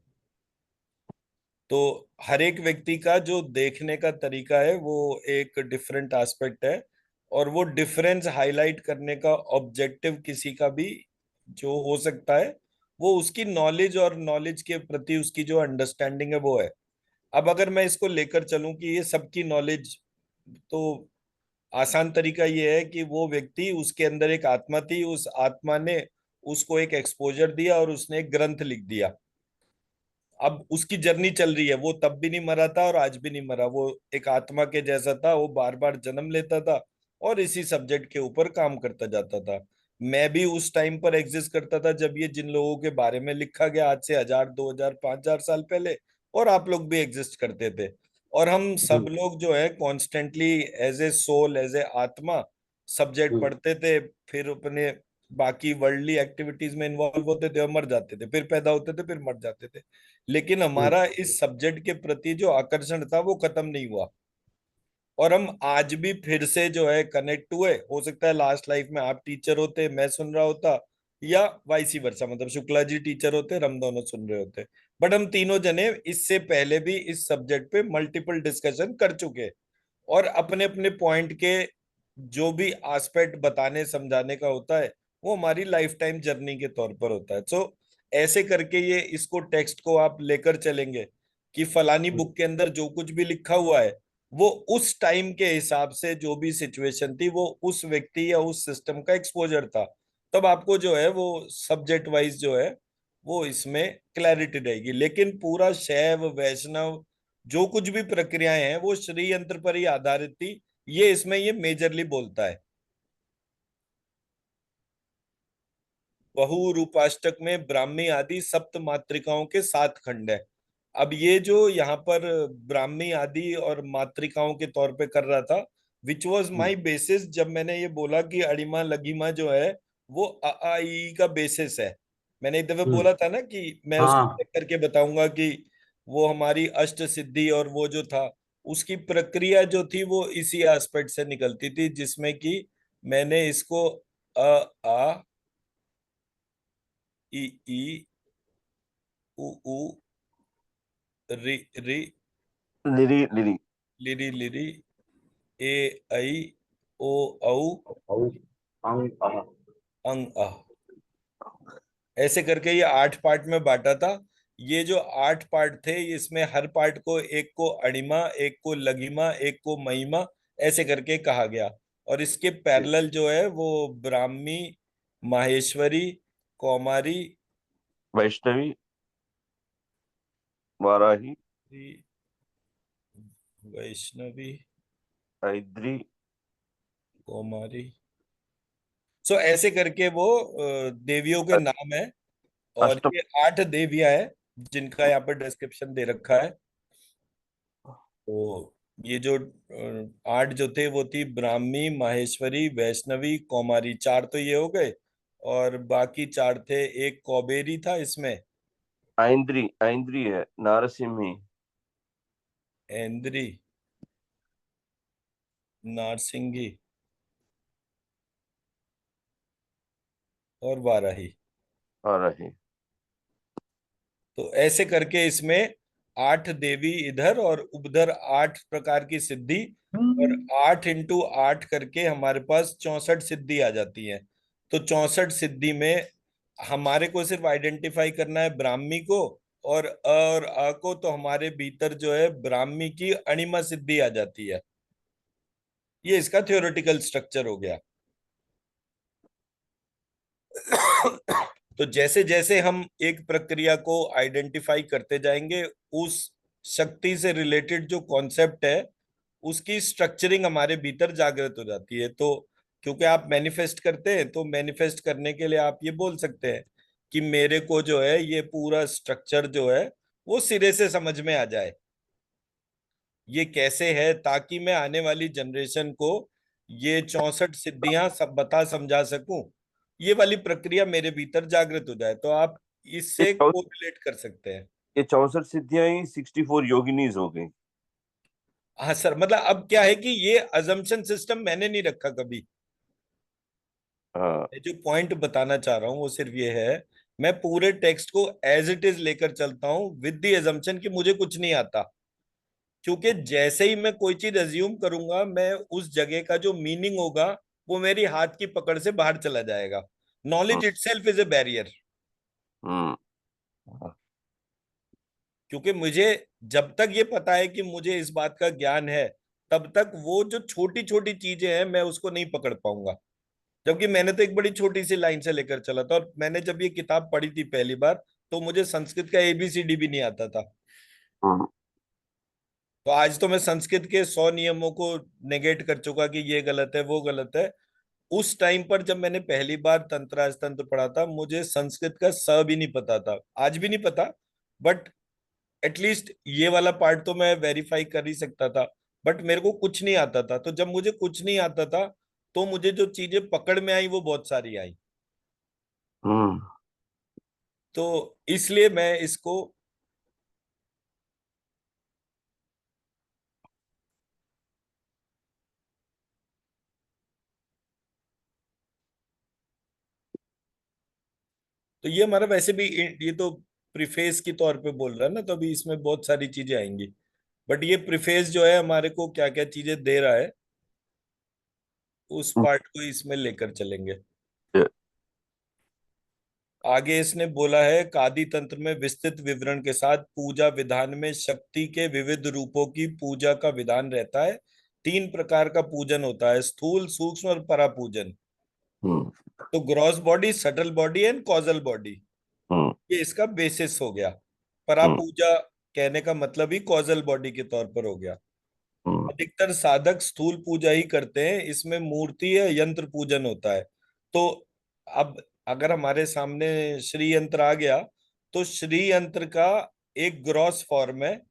तो हर एक व्यक्ति का जो देखने का तरीका है वो एक डिफरेंट एस्पेक्ट है, और वो डिफरेंस हाईलाइट करने का ऑब्जेक्टिव किसी का भी जो हो सकता है वो उसकी नॉलेज और नॉलेज के प्रति उसकी जो अंडरस्टैंडिंग है वो है। अब अगर मैं इसको लेकर चलूं कि ये सबकी नॉलेज, तो आसान तरीका ये है कि वो व्यक्ति, उसके अंदर एक आत्मा थी, उस आत्मा ने उसको एक एक्सपोजर दिया और उसने एक ग्रंथ लिख दिया। अब उसकी जर्नी चल रही है, वो तब भी नहीं मरा था और आज भी नहीं मरा। वो एक आत्मा के जैसा था, वो बार बार जन्म लेता था और इसी सब्जेक्ट के ऊपर काम करता जाता था। मैं भी उस टाइम पर एग्जिस्ट करता था जब ये जिन लोगों के बारे में लिखा गया, आज से 1000, 2000, 5000 साल पहले, और आप लोग भी एग्जिस्ट करते थे। और हम सब हम्म, लोग जो है constantly as a soul, as a आत्मा सब्जेक्ट हम्म, पढ़ते थे, फिर अपने बाकी वर्ल्डली एक्टिविटीज में इन्वॉल्व होते थे और मर जाते थे, फिर पैदा होते थे, फिर मर जाते थे। लेकिन हम्म, हमारा इस सब्जेक्ट के प्रति जो आकर्षण था वो खत्म नहीं हुआ। और हम आज भी फिर से जो है कनेक्ट हुए। हो सकता है लास्ट लाइफ में आप टीचर होते, मैं सुन रहा होता, या वाइसी वर्सा, मतलब शुक्ला जी टीचर होते, हम दोनों सुन रहे होते। बट हम तीनों जने इससे पहले भी इस सब्जेक्ट पे मल्टीपल डिस्कशन कर चुके, और अपने अपने पॉइंट के जो भी एस्पेक्ट बताने समझाने का होता है वो हमारी लाइफ टाइम जर्नी के तौर पर होता है। सो ऐसे करके ये इसको टेक्स्ट को आप लेकर चलेंगे कि फलानी हम्म, बुक के अंदर जो कुछ भी लिखा हुआ है वो उस टाइम के हिसाब से जो भी सिचुएशन थी, वो उस व्यक्ति या उस सिस्टम का एक्सपोजर था। तब आपको जो है वो सब्जेक्ट वाइज जो है वो इसमें क्लैरिटी रहेगी। लेकिन पूरा शैव वैष्णव जो कुछ भी प्रक्रियाएं हैं वो श्री यंत्र पर ही आधारित थी, ये इसमें ये मेजरली बोलता है। बहु रूपाष्टक में ब्राह्मी आदि सप्त मातृकाओं के 7 खंड है। अब ये जो यहाँ पर ब्राह्मी आदि और मातृकाओं के तौर पे कर रहा था, which was hmm, my basis, जब मैंने ये बोला कि अड़िमा लघिमा जो है वो अ आ इ ई का बेसिस है। मैंने एक दफे हम्म, बोला था ना कि मैं उसको हाँ, चेक करके बताऊंगा कि वो हमारी अष्ट सिद्धि और वो जो था उसकी प्रक्रिया जो थी वो इसी एस्पेक्ट से निकलती थी, जिसमें कि मैंने इसको अ आ इ ई उ ऊ रि रि लिरी लिरी। लिरी लिरी ए ऐ ओ औ औ, अंग, आ, अंग अः, ऐसे करके ये 8 पार्ट में बांटा था। ये जो 8 पार्ट थे इसमें हर पार्ट को, एक को अणिमा, एक को लघिमा, एक को महिमा, ऐसे करके कहा गया। और इसके पैरेलल जो है वो ब्राह्मी, माहेश्वरी, कौमारी, वैष्णवी, वाराही, वैष्णवी, ऐद्री, कौमारी। सो ऐसे करके वो देवियों के अ- नाम है। और अष्टम। ये 8 देवियां हैं जिनका यहाँ पर डिस्क्रिप्शन दे रखा है। तो ये जो 8 जो थे वो थी ब्राह्मी, माहेश्वरी, वैष्णवी, कौमारी, 4 तो ये हो गए। और बाकी 4 थे, एक कौबेरी था इसमें, ऐन्द्री, ऐन्द्री है नारसिम्ही। ऐन्द्री, नारसिंगी और वाराही। वाराही। तो ऐसे करके इसमें 8 देवी इधर और उधर 8 प्रकार की सिद्धि, और 8 × 8 करके हमारे पास 64 सिद्धि आ जाती है। तो 64 सिद्धि में हमारे को सिर्फ आइडेंटिफाई करना है ब्राह्मी को, और अ को, तो हमारे भीतर जो है ब्राह्मी की अणिमा सिद्धि आ जाती है। ये इसका थ्योरेटिकल स्ट्रक्चर हो गया। तो जैसे जैसे हम एक प्रक्रिया को आइडेंटिफाई करते जाएंगे, उस शक्ति से रिलेटेड जो कॉन्सेप्ट है उसकी स्ट्रक्चरिंग हमारे भीतर जागृत हो जाती है। तो क्योंकि आप मैनिफेस्ट करते हैं, तो मैनिफेस्ट करने के लिए आप ये बोल सकते हैं कि मेरे को जो है ये पूरा स्ट्रक्चर जो है वो सिरे से समझ में आ जाए, ये कैसे है, ताकि मैं आने वाली जनरेशन को ये 64 सिद्धियां सब बता समझा सकूं। ये वाली प्रक्रिया मेरे भीतर जागृत हो जाए, तो आप ये इससे चौ- कोरिलेट कर सकते हैं। ये 64 सिद्धियां ही 64 योगिनीज हो गई। हाँ सर, मतलब अब क्या है कि ये अजम्पशन सिस्टम मैंने नहीं रखा कभी। हाँ। मैं जो पॉइंट बताना चाह रहा हूँ वो सिर्फ ये है, मैं पूरे टेक्स्ट को एज इट इज लेकर चलता हूँ विद द एजम्पशन कि मुझे कुछ नहीं आता। क्योंकि जैसे ही मैं कोई चीज अज्यूम करूंगा, मैं उस जगह का जो मीनिंग होगा वो मेरी हाथ की पकड़ से बाहर चला जाएगा। Hmm. Knowledge itself is a barrier. Hmm. क्योंकि मुझे जब तक ये पता है कि मुझे इस बात का ज्ञान है, तब तक वो जो छोटी छोटी चीजें हैं मैं उसको नहीं पकड़ पाऊंगा। जबकि मैंने तो एक बड़ी छोटी सी लाइन से लेकर चला था, और मैंने जब ये किताब पढ़ी थी पहली बार तो मुझे संस्कृत का एबीसीडी भी नहीं आता था। हम्म। तो आज तो मैं संस्कृत के 100 नियमों को नेगेट कर चुका कि ये गलत है वो गलत है। उस टाइम पर जब मैंने पहली बार तंत्र राजतंत्र पढ़ा था, मुझे संस्कृत का स भी नहीं पता था, आज भी नहीं पता, बट एटलीस्ट ये वाला पार्ट तो मैं वेरीफाई कर ही सकता था। बट मेरे को कुछ नहीं आता था, तो जब मुझे कुछ नहीं आता था तो मुझे जो चीजें पकड़ में आई वो बहुत सारी आई। हम्म तो इसलिए मैं इसको, तो ये हमारा वैसे भी, ये तो प्रीफेस की तौर पे बोल रहा है ना, तो अभी इसमें बहुत सारी चीजें आएंगी। बट ये प्रीफेस जो है हमारे को क्या क्या चीजें दे रहा है, उस पार्ट को इसमें लेकर चलेंगे। ये- आगे इसने बोला है, कादी तंत्र में विस्तृत विवरण के साथ पूजा विधान में शक्ति के विविध रूपों की पूजा का विधान रहता है। 3 प्रकार का पूजन होता है, स्थूल, सूक्ष्म और परापूजन। हम्म तो gross body, subtle body and causal body, hmm ये इसका बेसिस हो गया। हम्म परापूजा कहने का मतलब ही कॉजल बॉडी के तौर पर हो गया। हम्म अधिकतर साधक स्थूल पूजा ही करते हैं, इसमें मूर्ति या यंत्र पूजन होता है। तो अब अगर हमारे सामने श्री यंत्र आ गया, तो श्री यंत्र का एक ग्रॉस फॉर्म है,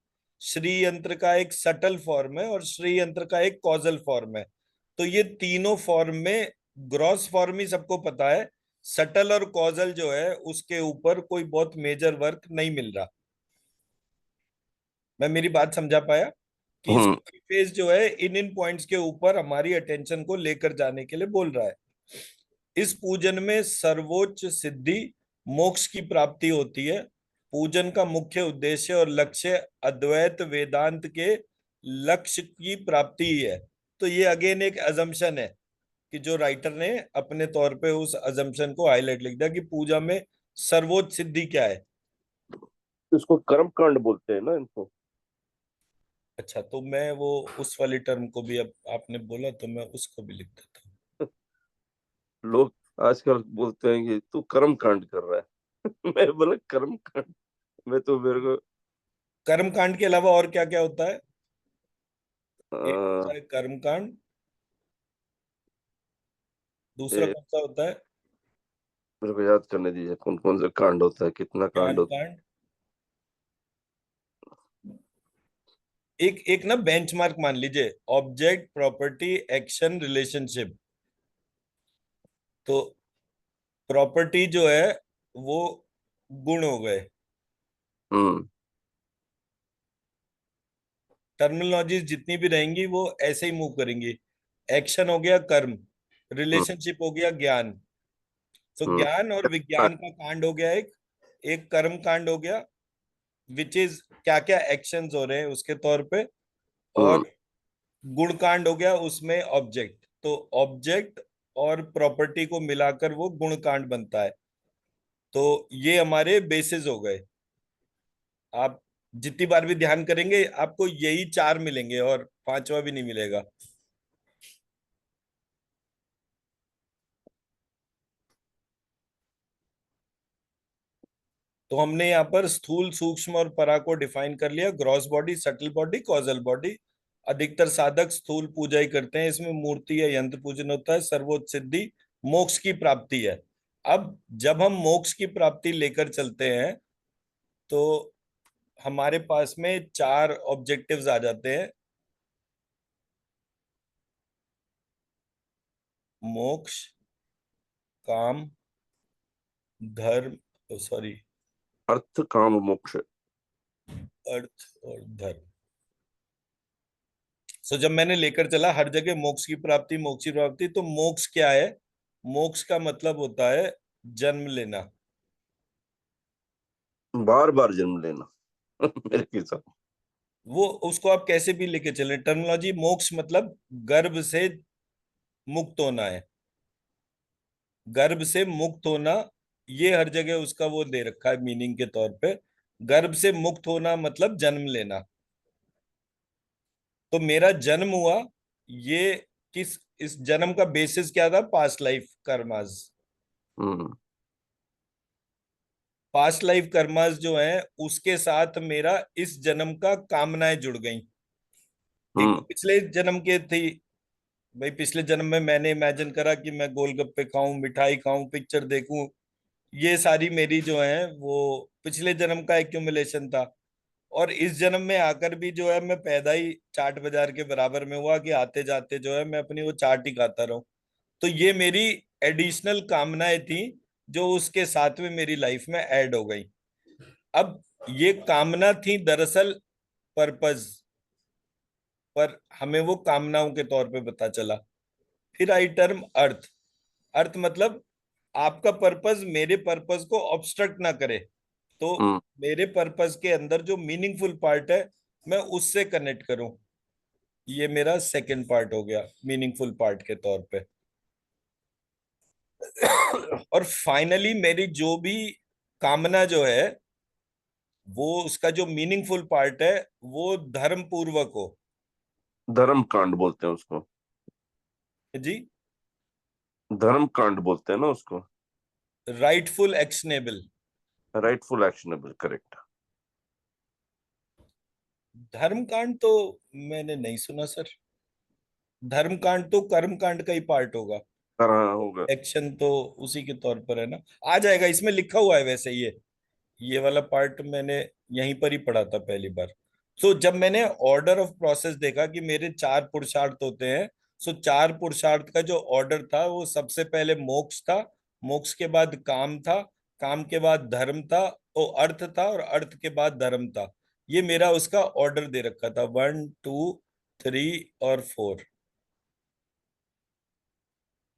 श्री यंत्र का एक सटल फॉर्म है, और श्री यंत्र का एक कॉजल फॉर्म है। तो ये तीनों फॉर्म में ग्रॉस फॉर्म ही सबको पता है, सटल और कॉजल जो है उसके ऊपर कोई बहुत मेजर वर्क नहीं मिल रहा। मैं मेरी बात समझा पाया कि हम्म इसका प्रीफेस जो है इन इन पॉइंट्स के ऊपर हमारी अटेंशन को लेकर जाने के लिए बोल रहा है। इस पूजन में सर्वोच्च सिद्धि मोक्ष की प्राप्ति होती है। पूजन का मुख्य उद्देश्य और लक्ष्य अद्वैत वेदांत के लक्ष्य की प्राप्ति ही है। तो ये अगेन एक अजम्पशन है कि जो राइटर ने अपने तौर पे उस अजम्पशन को हाईलाइट लिख दिया कि पूजा में सर्वोच्च सिद्धि क्या है। इसको कर्म कांड बोलते हैं ना इनको। अच्छा, तो मैं वो उस वाली टर्म को भी, अब आपने बोला तो मैं उसको भी लिख देता हूँ। लोग आजकल बोलते हैं कि तू कर्म कांड कर रहा है। मैं बोला कर्म कांड, मैं तो मेरे को कर्म कांड के अलावा और क्या क्या होता है? एक होता आ, है कर्म कांड, दूसरा ए, कौन सा होता है? मेरे को याद करने दीजिए कौन कौन सा कांड होता है, कितना कांड ज्ञान होता कांड। एक एक ना बेंचमार्क मान लीजिए, ऑब्जेक्ट, प्रॉपर्टी, एक्शन, रिलेशनशिप। तो प्रॉपर्टी जो है वो गुण हो गए। है। टर्मिनोलॉजीज जितनी भी रहेंगी वो ऐसे ही मूव करेंगी। एक्शन हो गया कर्म, हम्म रिलेशनशिप हो गया ज्ञान। तो हम्म ज्ञान और विज्ञान का कांड हो गया एक, एक कर्म कांड हो गया, विच इज क्या क्या एक्शंस हो रहे हैं उसके तौर पे। हम्म और गुण कांड हो गया, उसमें ऑब्जेक्ट, तो ऑब्जेक्ट और प्रॉपर्टी को मिलाकर वो गुण कांड बनता है। तो ये हमारे बेसिस हो गए। आप जितनी बार भी ध्यान करेंगे आपको यही 4 मिलेंगे और पांचवा भी नहीं मिलेगा। तो हमने यहाँ पर स्थूल, सूक्ष्म और परा को डिफाइन कर लिया, gross body, subtle body, causal body. अधिकतर साधक स्थूल पूजा ही करते हैं, इसमें मूर्ति या यंत्र पूजन होता है। सर्वोच्च सिद्धि मोक्ष की प्राप्ति है। अब जब हम मोक्ष की प्राप्ति लेकर चलते हैं तो हमारे पास में 4 ऑब्जेक्टिव्स आ जाते हैं। मोक्ष, काम, धर्म, सॉरी, अर्थ काम मोक्ष। अर्थ और धर्म। सो जब मैंने लेकर चला हर जगह मोक्ष की प्राप्ति, मोक्ष की प्राप्ति, तो मोक्ष क्या है? मोक्ष का मतलब होता है जन्म लेना। बार बार जन्म लेना। मेरे हिसाब। वो उसको आप कैसे भी लेके चले, टर्मिनोलॉजी, मोक्ष मतलब गर्भ से मुक्त होना है। गर्भ से मुक्त होना, ये हर जगह उसका वो दे रखा है मीनिंग के तौर पे। गर्भ से मुक्त होना मतलब जन्म लेना। तो मेरा जन्म हुआ, ये किस, इस जन्म का बेसिस क्या था? Past life karmas. Hmm past life karmas जो है उसके साथ मेरा इस जन्म का कामनाएं जुड़ गई। एक तो हम्म पिछले जन्म के थी, भाई पिछले जन्म में मैंने इमेजिन करा कि मैं गोलगप्पे खाऊं, मिठाई खाऊं, पिक्चर देखूं। ये सारी मेरी जो है वो पिछले जन्म का एक्यूमुलेशन था। और इस जन्म में आकर भी जो है मैं पैदा ही चाट बाजार के बराबर में हुआ कि आते जाते जो है मैं अपनी वो चाट ही खाता रहूं। तो ये मेरी एडिशनल कामनाएं थी जो उसके साथ में मेरी लाइफ में ऐड हो गई। अब ये कामना थी दरअसल पर्पज, पर हमें वो कामनाओं के तौर पे पता चला। फिर आई टर्म अर्थ। अर्थ मतलब आपका पर्पस मेरे पर्पस को ऑब्स्ट्रक्ट ना करे। तो हम्म मेरे पर्पस के अंदर जो मीनिंगफुल पार्ट है मैं उससे कनेक्ट करूं। ये मेरा सेकंड पार्ट हो गया मीनिंगफुल पार्ट के तौर पे। और फाइनली मेरी जो भी कामना जो है वो उसका जो मीनिंगफुल पार्ट है वो धर्म पूर्वक हो। धर्म कांड बोलते हैं उसको। जी। धर्म कांड बोलते हैं ना उसको। Rightful actionable. Rightful actionable, correct. धर्म कांड तो मैंने नहीं सुना सर। धर्म कांड तो कर्म कांड का ही पार्ट होगा। हाँ होगा। एक्शन तो उसी के तौर पर है ना। आ जाएगा, इसमें लिखा हुआ है वैसे। ये वाला पार्ट मैंने यहीं पर ही पढ़ा था पहली बार। सो जब मैंने ऑर्डर ऑफ प्रोसेस देखा कि मेरे चार पुरुषार्थ होते हैं। सो चार पुरुषार्थ का जो ऑर्डर था वो सबसे पहले मोक्ष था। मोक्ष के बाद काम था। काम के बाद धर्म था। ओ अर्थ था, और अर्थ के बाद धर्म था। ये मेरा उसका ऑर्डर दे रखा था, 1 2 3 और 4।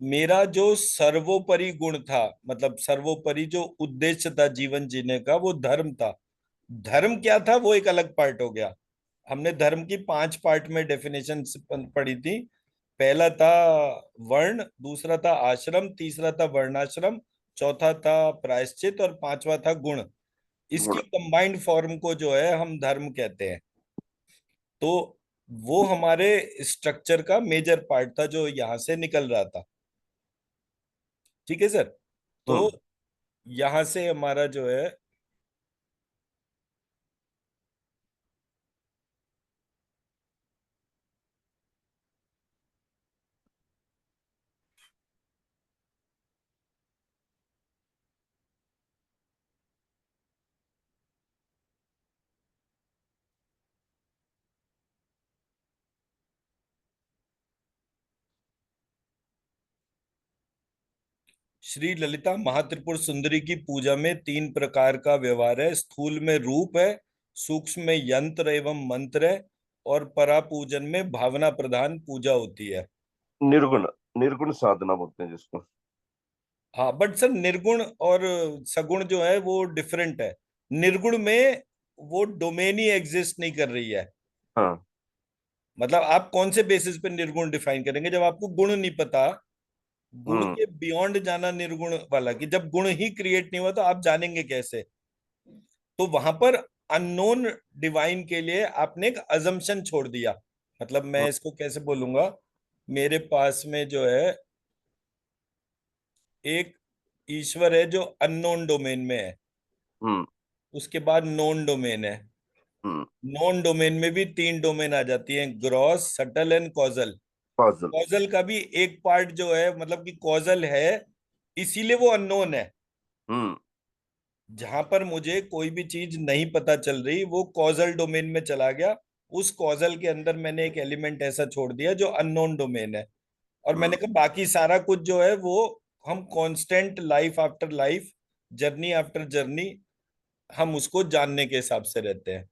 मेरा जो सर्वोपरि गुण था, मतलब सर्वोपरि जो उद्देश्य था जीवन जीने का, वो धर्म था। धर्म क्या था वो एक अलग पार्ट हो गया। हमने धर्म की 5 पार्ट में डेफिनेशन पढ़ी थी। पहला था वर्ण, दूसरा था आश्रम, तीसरा था वर्णाश्रम, चौथा था प्रायश्चित, और पांचवा था गुण। इसकी गुण। कंबाइंड फॉर्म को जो है हम धर्म कहते हैं। तो वो हमारे स्ट्रक्चर का मेजर पार्ट था जो यहाँ से निकल रहा था। ठीक है सर। तो हम्म यहां से हमारा जो है श्री ललिता महात्रिपुर सुंदरी की पूजा में 3 प्रकार का व्यवहार है। स्थूल में रूप है, सूक्ष्म में यंत्र एवं मंत्र है, और परा पूजन में भावना प्रधान पूजा होती है। निर्गुण। निर्गुण साधना बोलते हैं जिसको। हाँ, बट सर निर्गुण और सगुण जो है वो डिफरेंट है। निर्गुण में वो डोमेन ही एग्जिस्ट नहीं कर रही है। हाँ। मतलब आप कौन से बेसिस पे निर्गुण डिफाइन करेंगे जब आपको गुण नहीं पता। गुण हम्म के बियॉन्ड जाना निर्गुण वाला, कि जब गुण ही क्रिएट नहीं हुआ तो आप जानेंगे कैसे। तो वहां पर अननोन डिवाइन के लिए आपने एक अजम्पशन छोड़ दिया। मतलब मैं इसको कैसे बोलूंगा। मेरे पास में जो है एक ईश्वर है जो अननोन डोमेन में है। हम्म उसके बाद नोन डोमेन है। हम्म। नॉन डोमेन में भी 3 डोमेन आ जाती हैं, gross, subtle and causal. Puzzle. Causal का भी एक पार्ट जो है, मतलब कि कॉजल है, इसीलिए वो अननोन है। हम्म जहां पर मुझे कोई भी चीज नहीं पता चल रही वो कॉजल डोमेन में चला गया। उस कॉजल के अंदर मैंने एक एलिमेंट ऐसा छोड़ दिया जो अननोन डोमेन है। और मैंने हम्म कहा बाकी सारा कुछ जो है वो हम constant life after life, journey after journey, हम उसको जानने के हिसाब से रहते हैं।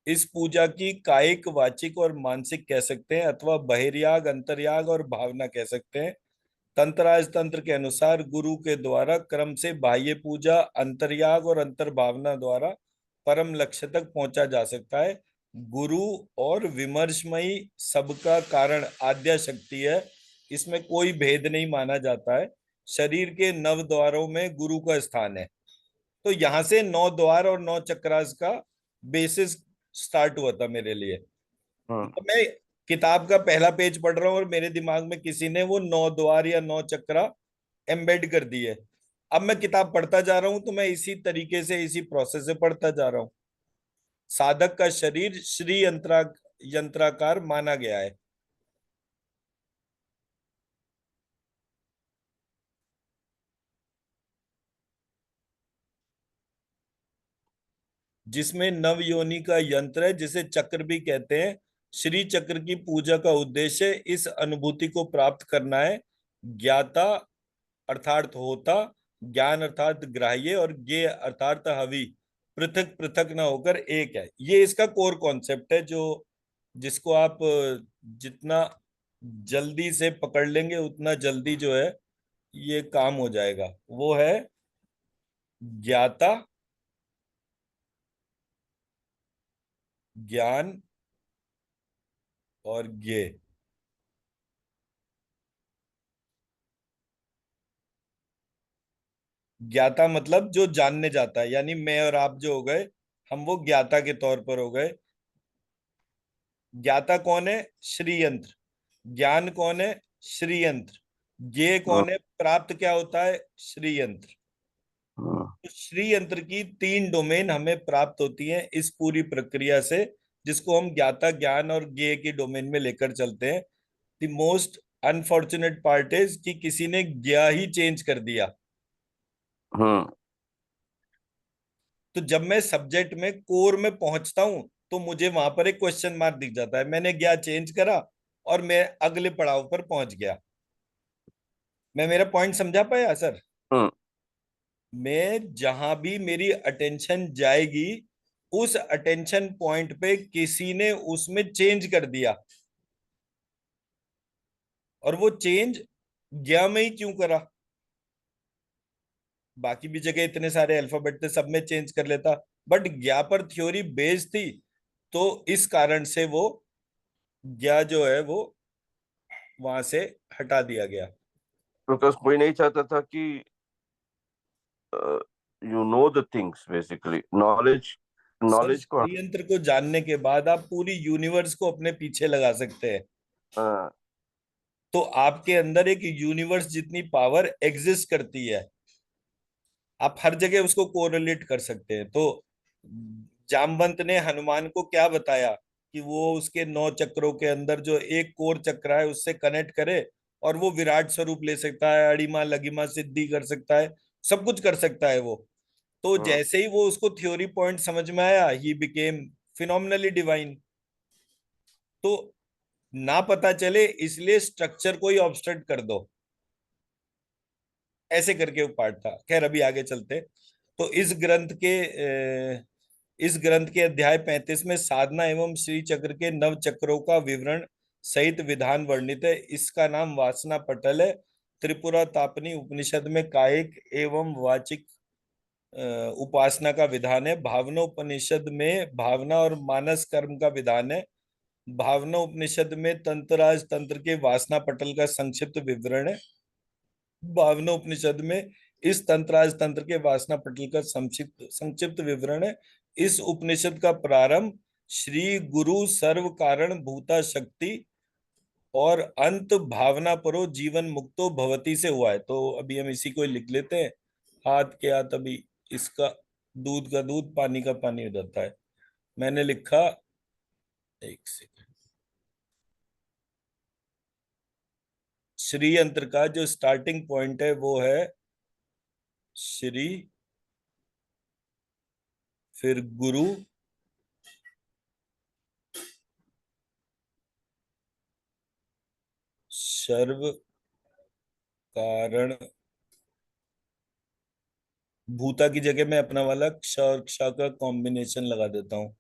इस पूजा की कायिक, वाचिक और मानसिक कह सकते हैं, अथवा बहिर्याग, अंतर्याग और भावना कह सकते हैं। तंत्राज तंत्र के अनुसार गुरु के द्वारा क्रम से बाह्य पूजा, अंतर्याग और अंतर्भावना द्वारा परम लक्ष्य तक पहुंचा जा सकता है। गुरु और विमर्शमयी सबका कारण आद्या शक्ति है। इसमें कोई भेद नहीं माना जाता है। शरीर के नव द्वारों में गुरु का स्थान है। तो यहां से 9 द्वार और 9 चक्रास का बेसिस स्टार्ट हुआ था मेरे लिए। हम्म। मतलब मैं किताब का पहला पेज पढ़ रहा हूँ और मेरे दिमाग में किसी ने वो 9 द्वार या 9 चक्रा एम्बेड कर दिए। अब मैं किताब पढ़ता जा रहा हूँ तो मैं इसी तरीके से, इसी प्रोसेस से पढ़ता जा रहा हूँ। साधक का शरीर श्री यंत्राकार माना गया है। जिसमें नव योनि का यंत्र है, जिसे चक्र भी कहते हैं। श्री चक्र की पूजा का उद्देश्य इस अनुभूति को प्राप्त करना है। ज्ञाता अर्थात होता, ज्ञान अर्थात ग्राह्य, और ज्ञेय अर्थात हवि पृथक पृथक ना होकर एक है। ये इसका कोर कॉन्सेप्ट है, जो जिसको आप जितना जल्दी से पकड़ लेंगे उतना जल्दी जो है ये काम हो जाएगा। वो है ज्ञाता, ज्ञान और ज्ञेय। ज्ञाता मतलब जो जानने जाता है, यानी मैं और आप जो हो गए, हम वो ज्ञाता के तौर पर हो गए। ज्ञाता कौन है? श्री यंत्र। ज्ञान कौन है? श्री यंत्र। ज्ञेय हम्म, कौन है? प्राप्त क्या होता है? श्री यंत्र। हम्म, तो श्री यंत्र की 3 डोमेन हमें प्राप्त होती हैं इस पूरी प्रक्रिया से, जिसको हम ज्ञाता, ज्ञान और ज्ञेय की डोमेन में लेकर चलते हैं। The most unfortunate part is कि किसी ने ज्ञा ही चेंज कर दिया। हम्म, तो जब मैं सब्जेक्ट में कोर में पहुंचता हूं, तो मुझे वहां पर एक क्वेश्चन मार्क दिख जाता है। मैंने ज्ञा चेंज करा और मैं अगले पड़ाव पर पहुंच गया। मैं मेरा पॉइंट समझा पाया सर? हम्म, मैं जहां भी मेरी अटेंशन जाएगी, उस अटेंशन पॉइंट पे किसी ने उसमें चेंज कर दिया। और वो चेंज ज्ञा में ही क्यों करा? बाकी भी जगह इतने सारे अल्फाबेट थे, सब में चेंज कर लेता, बट ज्ञा पर थ्योरी बेस्ड थी। तो इस कारण से वो ज्ञा जो है वो वहां से हटा दिया गया। बिकॉज कोई नहीं चाहता था कि you know the things, basically knowledge, sir, knowledge को। श्री यंत्र को जानने के बाद आप पूरी यूनिवर्स को अपने पीछे लगा सकते हैं। हाँ, तो आपके अंदर एक यूनिवर्स जितनी पावर एग्जिस्ट करती है, आप हर जगह उसको कोरिलेट कर सकते हैं। तो जामवंत ने हनुमान को क्या बताया कि वो उसके 9 चक्रों के अंदर जो एक कोर चक्र है उससे कनेक्ट करे, और वो विराट स्वरूप ले सकता है, अड़िमा लगिमा सिद्धि कर सकता है, सब कुछ कर सकता है वो। तो हाँ, जैसे ही वो उसको थ्योरी पॉइंट समझ में आया, ही बिकेम फिनोमिनली डिवाइन। तो ना पता चले इसलिए स्ट्रक्चर को ही ऑब्स्ट्रक्ट कर दो, ऐसे करके वो पार्ट था। खैर, अभी आगे चलते। तो इस ग्रंथ के अध्याय 35 में साधना एवं श्री चक्र के नव चक्रों का विवरण सहित विधान वर्णित है। इसका नाम वासना पटल है। त्रिपुरा तापनी उपनिषद में कायिक एवं वाचिक उपासना का विधान है। भावना उपनिषद में भावना और मानस कर्म का विधान है। भावना उपनिषद में तंत्रराज तंत्र के वासना पटल का संक्षिप्त विवरण है। भावना उपनिषद में इस तंत्राज तंत्र के वासना पटल का संक्षिप्त संक्षिप्त विवरण है। इस उपनिषद का प्रारंभ श्री गुरु सर्व कारण भूता शक्ति और अंत भावना परो जीवन मुक्तो भवती से हुआ है। तो अभी हम इसी को लिख लेते हैं, हाथ के हाथ। अभी इसका दूध का दूध, पानी का पानी हो जाता है। मैंने लिखा, एक सेकंड। श्री यंत्र का जो स्टार्टिंग पॉइंट है वो है श्री, फिर गुरु, सर्व कारण। भूता की जगह मैं अपना वाला क्ष और क्ष का कॉम्बिनेशन लगा देता हूँ।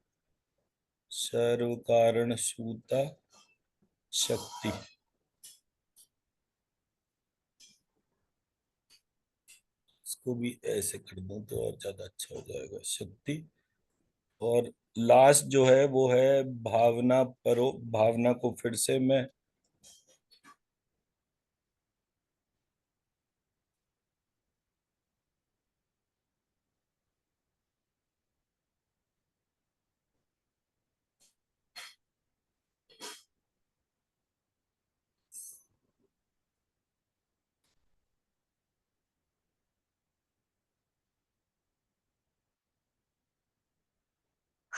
सर्व कारण सूता शक्ति। इसको भी ऐसे कर दूं तो और ज्यादा अच्छा हो जाएगा, शक्ति। और लास्ट जो है वो है भावना परो। भावना को फिर से मैं,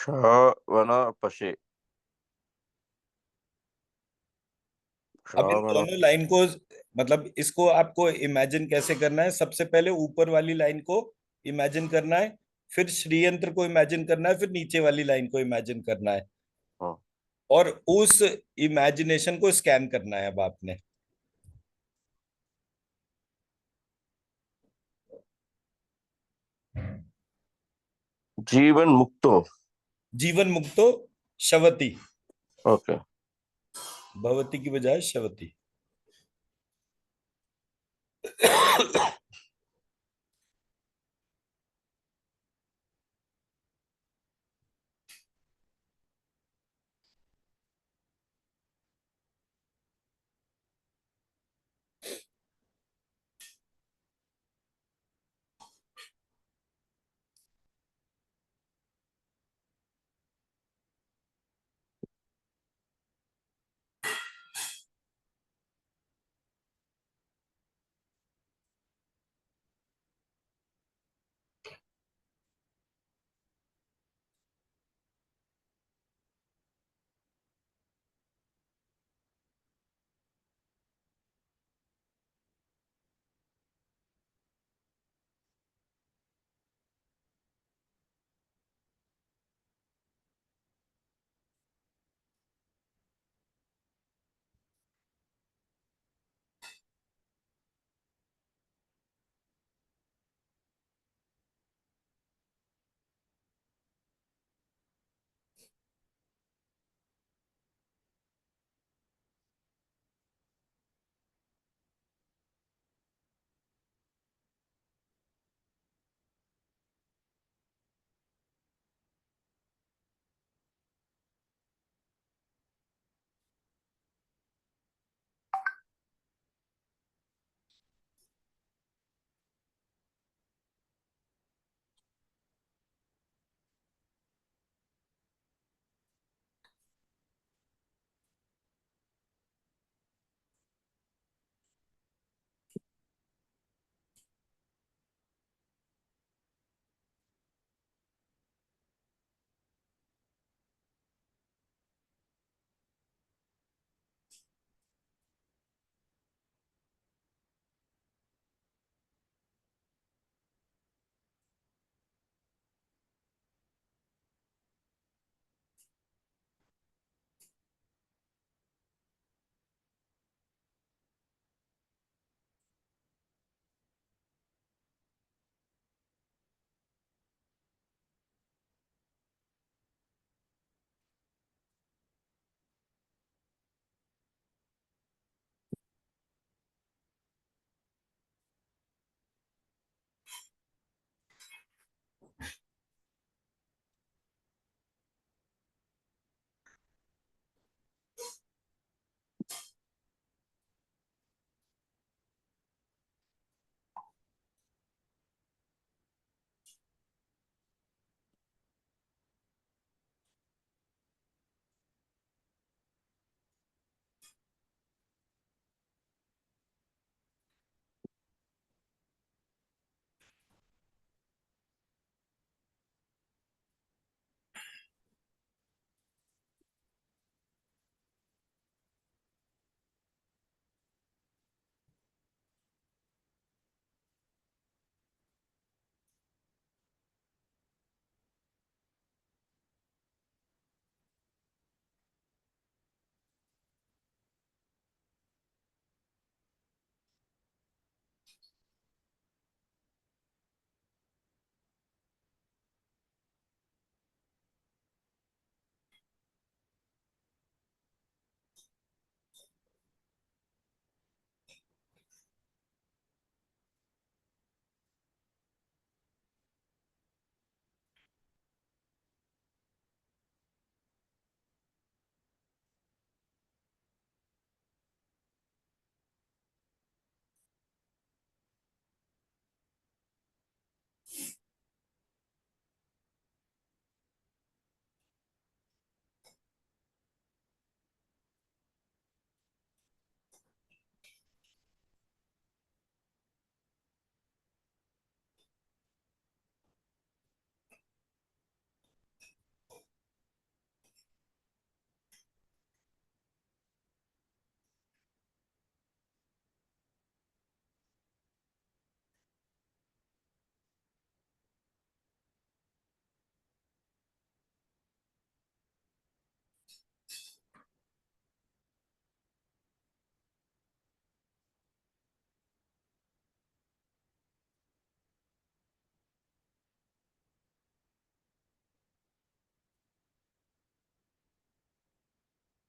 श्रावण पशे। अब इन श्रावण। दोनों लाइन को, मतलब इसको आपको इमेजिन कैसे करना है? सबसे पहले ऊपर वाली लाइन को इमेजिन करना है, फिर श्रीयंत्र को इमेजिन करना है, फिर नीचे वाली लाइन को इमेजिन करना है, हाँ। और उस इमेजिनेशन को स्कैन करना है अब आपने। जीवन मुक्तो। जीवन मुक्तो शवती, ओके। भवती की बजाय शवती।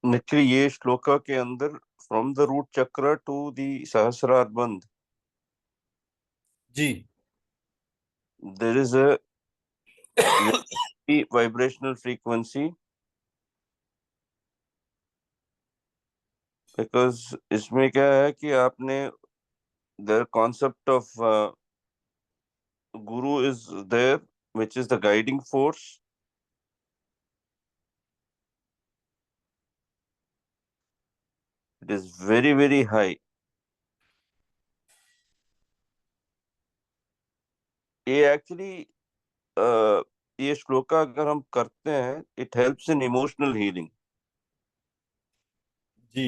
निखिल, ये श्लोका के अंदर from the root chakra to the Sahasrara बंध जी। There is a vibrational frequency, because इसमें क्या है कि आपने the concept of guru is there, which is the guiding force. It is very very high. ये एक्चुअली ये श्लोका अगर हम करते हैं, it helps in emotional healing. जी,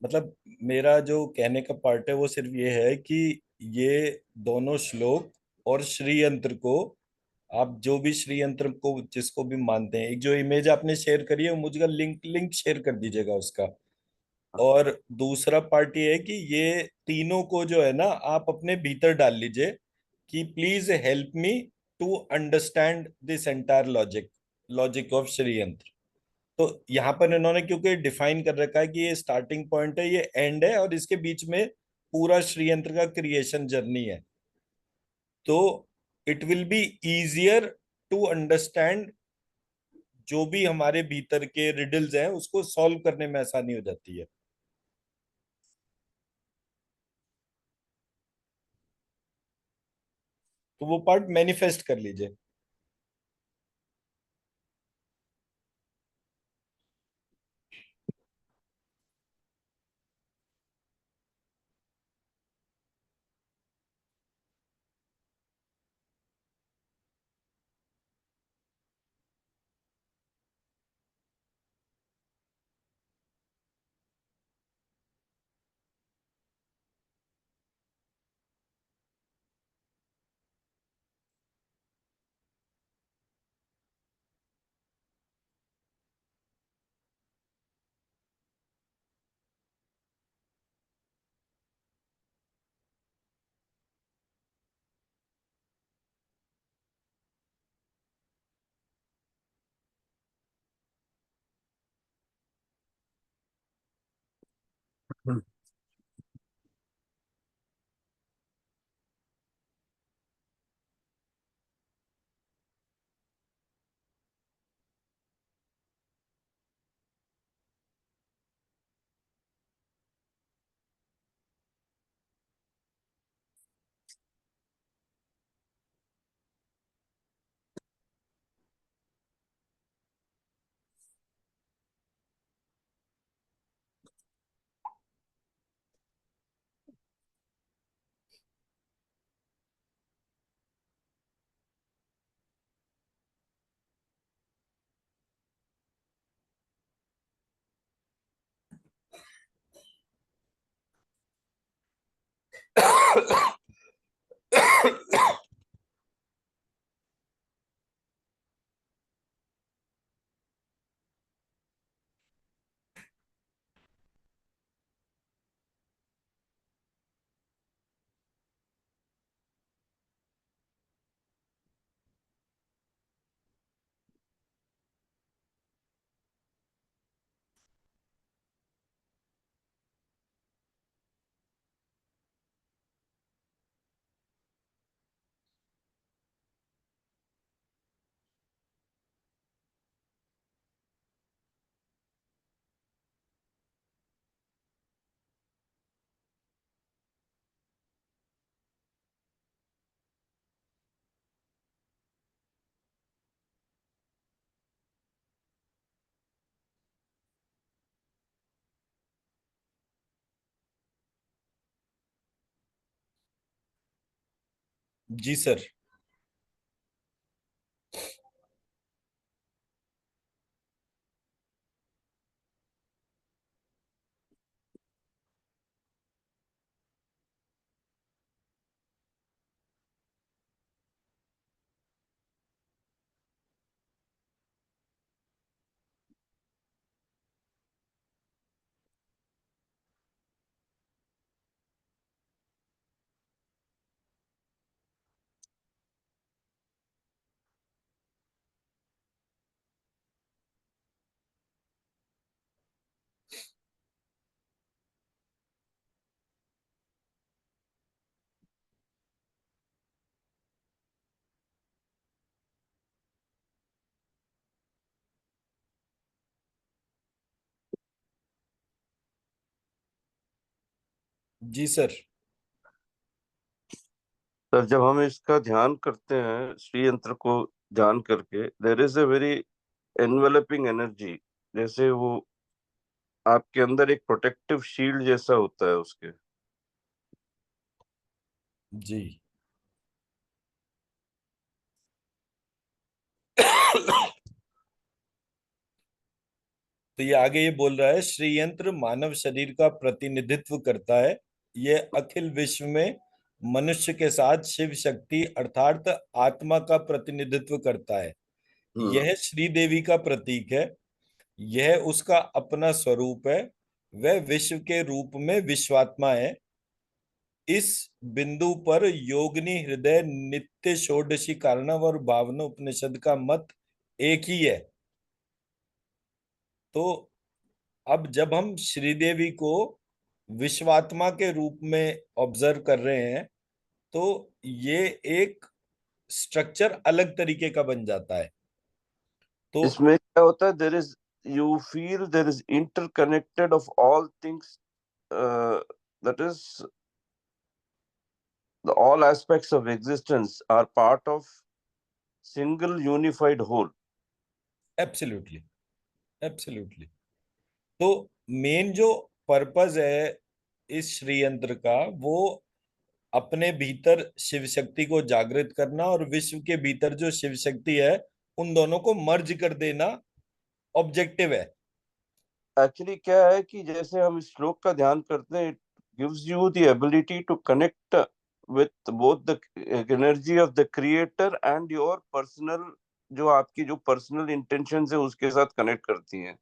मतलब मेरा जो कहने का पार्ट है वो सिर्फ ये है कि ये दोनों श्लोक और श्री यंत्र को, आप जो भी श्री यंत्र को जिसको भी मानते हैं, एक जो इमेज आपने शेयर करी है मुझे लिंक लिंक शेयर कर दीजिएगा उसका। और दूसरा पार्ट ये है कि ये तीनों को जो है ना आप अपने भीतर डाल लीजिए कि please help me to understand this entire logic, logic of Shri Yantra. तो यहाँ पर इन्होंने क्योंकि डिफाइन कर रखा है कि ये स्टार्टिंग पॉइंट है, ये एंड है, और इसके बीच में पूरा श्री यंत्र का क्रिएशन जर्नी है। तो it will be easier to understand, जो भी हमारे भीतर के रिडल्स हैं उसको सॉल्व करने में आसानी हो जाती है। तो वो पार्ट मैनिफेस्ट कर लीजिए। जी सर। जी सर। सर जब हम इसका ध्यान करते हैं श्री यंत्र को ध्यान करके, there is a very enveloping energy, जैसे वो आपके अंदर एक प्रोटेक्टिव शील्ड जैसा होता है उसके। जी। तो ये आगे ये बोल रहा है, श्री यंत्र मानव शरीर का प्रतिनिधित्व करता है। ये अखिल विश्व में मनुष्य के साथ शिव शक्ति अर्थात आत्मा का प्रतिनिधित्व करता है। हम्म। यह श्री देवी का प्रतीक है। यह उसका अपना स्वरूप है। वह विश्व के रूप में विश्वात्मा है। इस बिंदु पर योगिनी हृदय नित्य षोडशी कारणव और भावना उपनिषद का मत एक ही है। तो अब जब हम श्रीदेवी को विश्वात्मा के रूप में ऑब्जर्व कर रहे हैं, तो ये एक स्ट्रक्चर अलग तरीके का बन जाता है। तो इसमें क्या होता है, there is, you feel there is interconnected of all things, that is all aspects of existence are part of single unified whole. Absolutely, absolutely. तो मेन जो पर्पस है इस श्री यंत्र का, वो अपने भीतर शिव शक्ति को जागृत करना और विश्व के भीतर जो शिव शक्ति है उन दोनों को मर्ज कर देना ऑब्जेक्टिव है। एक्चुअली क्या है कि जैसे हम इस श्लोक का ध्यान करते हैं, it gives you the ability to connect with both the energy of the creator and your personal, जो आपकी जो पर्सनल इंटेंशन है उसके साथ कनेक्ट करती हैं।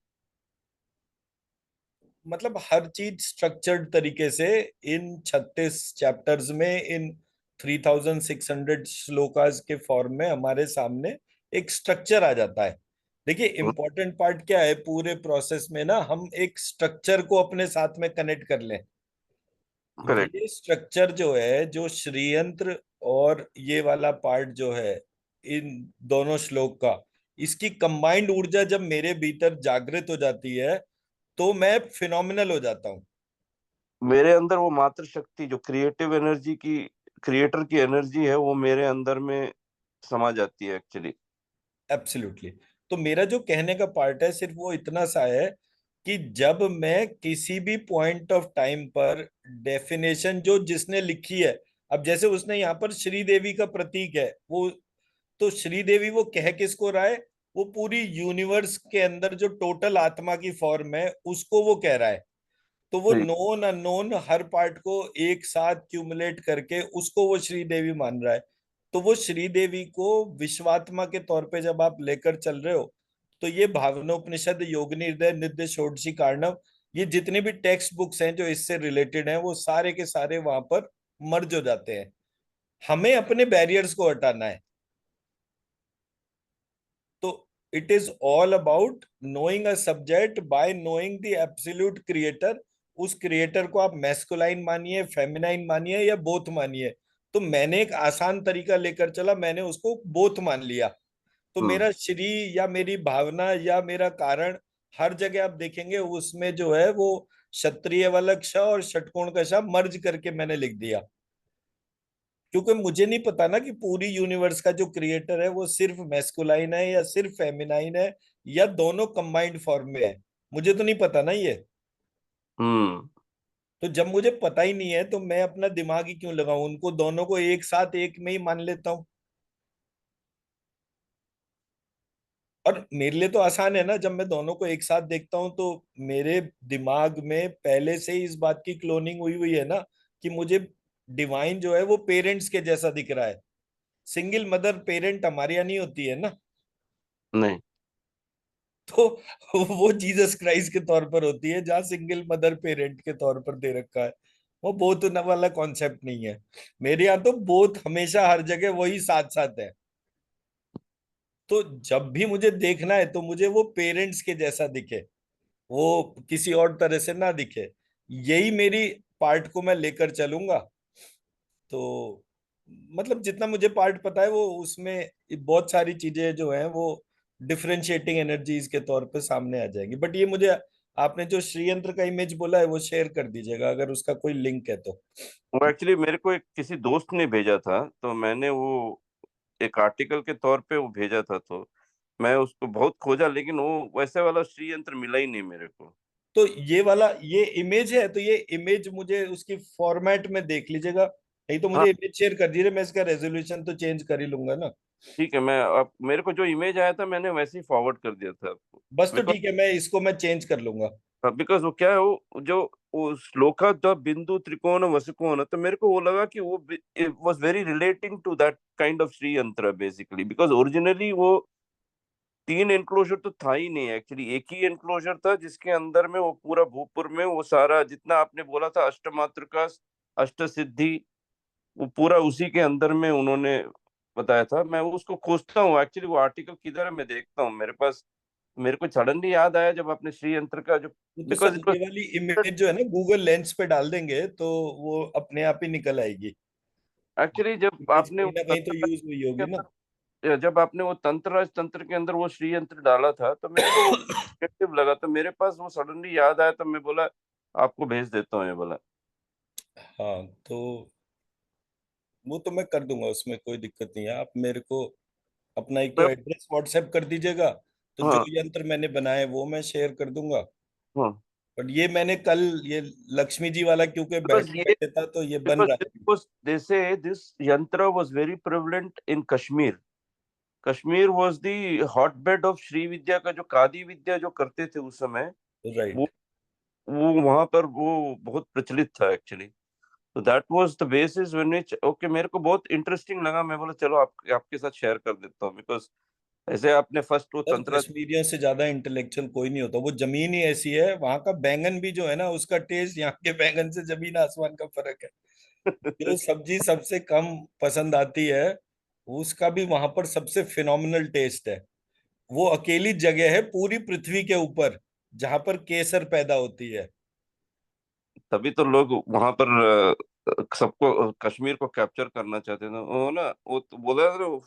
मतलब हर चीज स्ट्रक्चर्ड तरीके से इन 36 चैप्टर्स में, इन 3600 श्लोकास के फॉर्म में हमारे सामने एक स्ट्रक्चर आ जाता है। देखिए इंपॉर्टेंट पार्ट क्या है पूरे प्रोसेस में ना, हम एक स्ट्रक्चर को अपने साथ में कनेक्ट कर लें। करेक्ट। ये स्ट्रक्चर जो है, जो श्रीयंत्र और ये वाला पार्ट जो है इन दोनों श्लोक का, इसकी कंबाइंड ऊर्जा जब मेरे भीतर जागृत हो जाती है तो मैं फिनोमिनल हो जाता हूँ। मेरे अंदर वो मात्र शक्ति जो क्रिएटिव एनर्जी की, क्रिएटर की एनर्जी है, वो मेरे अंदर में समा जाती है एक्चुअली। एब्सोल्युटली। तो मेरा जो कहने का पार्ट है सिर्फ वो इतना सा है कि जब मैं किसी भी पॉइंट ऑफ टाइम पर डेफिनेशन जो जिसने लिखी है, अब जैसे उसने यहाँ पर श्रीदेवी का प्रतीक है वो, तो श्रीदेवी वो कह किसको रहा है? वो पूरी यूनिवर्स के अंदर जो टोटल आत्मा की फॉर्म है उसको वो कह रहा है। तो वो ठीक। नोन अननोन हर पार्ट को एक साथ क्यूमुलेट करके उसको वो श्रीदेवी मान रहा है। तो वो श्रीदेवी को विश्वात्मा के तौर पे जब आप लेकर चल रहे हो, तो ये भावनोपनिषद, योगिनी हृदय, नित्य षोडशी कार्णव, ये जितने भी टेक्स्ट बुक्स हैं जो इससे रिलेटेड हैं वो सारे के सारे वहां पर मर्ज हो जाते हैं। हमें अपने बैरियर्स को हटाना है। तो it is all about knowing a subject by knowing the absolute creator. उस क्रिएटर को आप मैस्कुलाइन मानिए, फेमिनाइन मानिए या बोथ मानिए। तो मैंने एक आसान तरीका लेकर चला, मैंने उसको बोथ मान लिया। तो हम्म। मेरा श्री या मेरी भावना या मेरा कारण, हर जगह आप देखेंगे उसमें जो है वो क्षत्रिय वाला क्ष और षटकोण का ष मर्ज करके मैंने लिख दिया। क्योंकि मुझे नहीं पता ना कि पूरी यूनिवर्स का जो क्रिएटर है वो सिर्फ मैस्कुलाइन है या सिर्फ फेमिनाइन है या दोनों कंबाइंड फॉर्म में है। मुझे तो नहीं पता ना ये। हम्म। तो जब मुझे पता ही नहीं है तो मैं अपना दिमाग ही क्यों लगाऊं, उनको दोनों को एक साथ एक में ही मान लेता हूँ। और मेरे लिए तो आसान है ना, जब मैं दोनों को एक साथ देखता हूं तो मेरे दिमाग में पहले से ही इस बात की क्लोनिंग हुई हुई है ना कि मुझे डिवाइन जो है वो पेरेंट्स के जैसा दिख रहा है। सिंगल मदर पेरेंट हमारे यहाँ नहीं होती है ना। नहीं। तो वो जीसस क्राइस्ट के तौर पर होती है, जहाँ सिंगल मदर पेरेंट के तौर पर दे रखा है। वो बोथ वाला कॉन्सेप्ट नहीं है। मेरे यहाँ तो बोथ हमेशा हर जगह वही साथ साथ है। तो जब भी मुझे देखना है तो मुझे वो पेरेंट्स के जैसा दिखे, वो किसी और तरह से ना दिखे। यही मेरी पार्ट को मैं लेकर चलूंगा। तो मतलब जितना मुझे पार्ट पता है वो उसमें बहुत सारी चीजें जो हैं वो डिफरेंशिएटिंग एनर्जीज के तौर पे सामने आ जाएंगी। बट ये मुझे आपने जो श्री यंत्र का इमेज बोला है वो शेयर कर दीजिएगा अगर उसका कोई लिंक है तो। वो एक्चुअली मेरे को एक किसी दोस्त ने भेजा था, तो मैंने वो एक आर्टिकल के तौर पे वो भेजा था, तो मैं उसको बहुत खोजा, लेकिन वो वैसे वाला श्री यंत्र मिला ही नहीं मेरे को। तो ये वाला ये इमेज है, तो ये इमेज मुझे उसकी फॉर्मेट में देख लीजिएगा, नहीं तो हाँ मुझे इमेज शेयर कर दीजिए, मैं इसका रेजोल्यूशन तो चेंज कर ही लूंगा ना। ठीक है, मैं अब मेरे को जो इमेज आया था मैंने वैसे ही फॉरवर्ड कर दिया था आपको। बस तो बिकॉज ठीक है, मैं इसको मैं चेंज कर लूंगा। बिकॉज वो क्या है, वो जो वो श्लोका द बिंदु त्रिकोण वसुकोण, तो मेरे को वो लगा कि वो was very relating to that kind of Shri Yantra basically, because originally वो तीन एनक्लोजर तो था ही नहीं, एक्चुअली एक ही एनक्लोजर था जिसके अंदर में वो पूरा भूपुर में वो सारा जितना आपने बोला था अष्टमातृका अष्ट सिद्धि, वो पूरा उसी के अंदर में उन्होंने बताया था। मैं वो उसको खोजता हूँ एक्चुअली, वो आर्टिकल किधर है मैं देखता हूँ मेरे पास। मेरे को सडनली याद आया जब आपने श्री यंत्र का जो, वो तो बिकॉज सब इट ये वाली इमेज जो है ना गूगल लेंस पे डाल देंगे तो वो अपने आप ही निकल आएगी। एक्चुअली जब इमेज आपने कहीं वो ना कहीं तो तंत्र यूज हुई के होगी ना। अंदर, जब आपने वो तंत्र तंत्र के अंदर वो श्री यंत्र डाला था, तो मेरे को वो effective लगा, तो मेरे पास वो सडनली याद आया, तो मैं बोला आपको भेज देता हूँ ये बोला। हाँ तो वो तो मैं कर दूंगा, उसमें कोई दिक्कत नहीं है। आप मेरे को अपना एक तो मैं एड्रेस व्हाट्सएप कर दीजिएगा, तो जो हाँ यंत्र मैंने बनाए वो मैं शेयर कर दूंगा। हाँ, बट ये मैंने कल ये लक्ष्मी जी वाला क्योंकि बिकॉज बैठे ये बैठे था तो ये बन बिकॉज रहा दिस है। Was they say this yantra was very prevalent in Kashmir. Kashmir was the hotbed of Shri Vidya का, जो कादी विद्या जो करते थे उस समय, वो राइट। वो वहां पर वो बहुत प्रचलित था एक्चुअली। तो that was the basis when which okay, मेरे को बहुत इंटरेस्टिंग लगा, मैं बोला चलो आपके साथ शेयर कर देता हूँ, बिकॉज ऐसे आपने फर्स्ट वो सर तंत्र। कश्मीरियों से ज्यादा इंटेलेक्चुअल कोई नहीं होता, वो जमीन ही ऐसी है, वहां का बैंगन भी जो है ना उसका टेस्ट यहाँ के बैंगन से जमीन आसमान का फर्क है। जो सब्जी सबसे कम पसंद आती है उसका भी वहां पर सबसे फिनोमिनल टेस्ट है। वो अकेली जगह है पूरी पृथ्वी के ऊपर जहां पर केसर पैदा होती है। तभी तो लोग वहां पर सबको कश्मीर को कैप्चर करना चाहते थे वो ना, वो तो बोला था ना,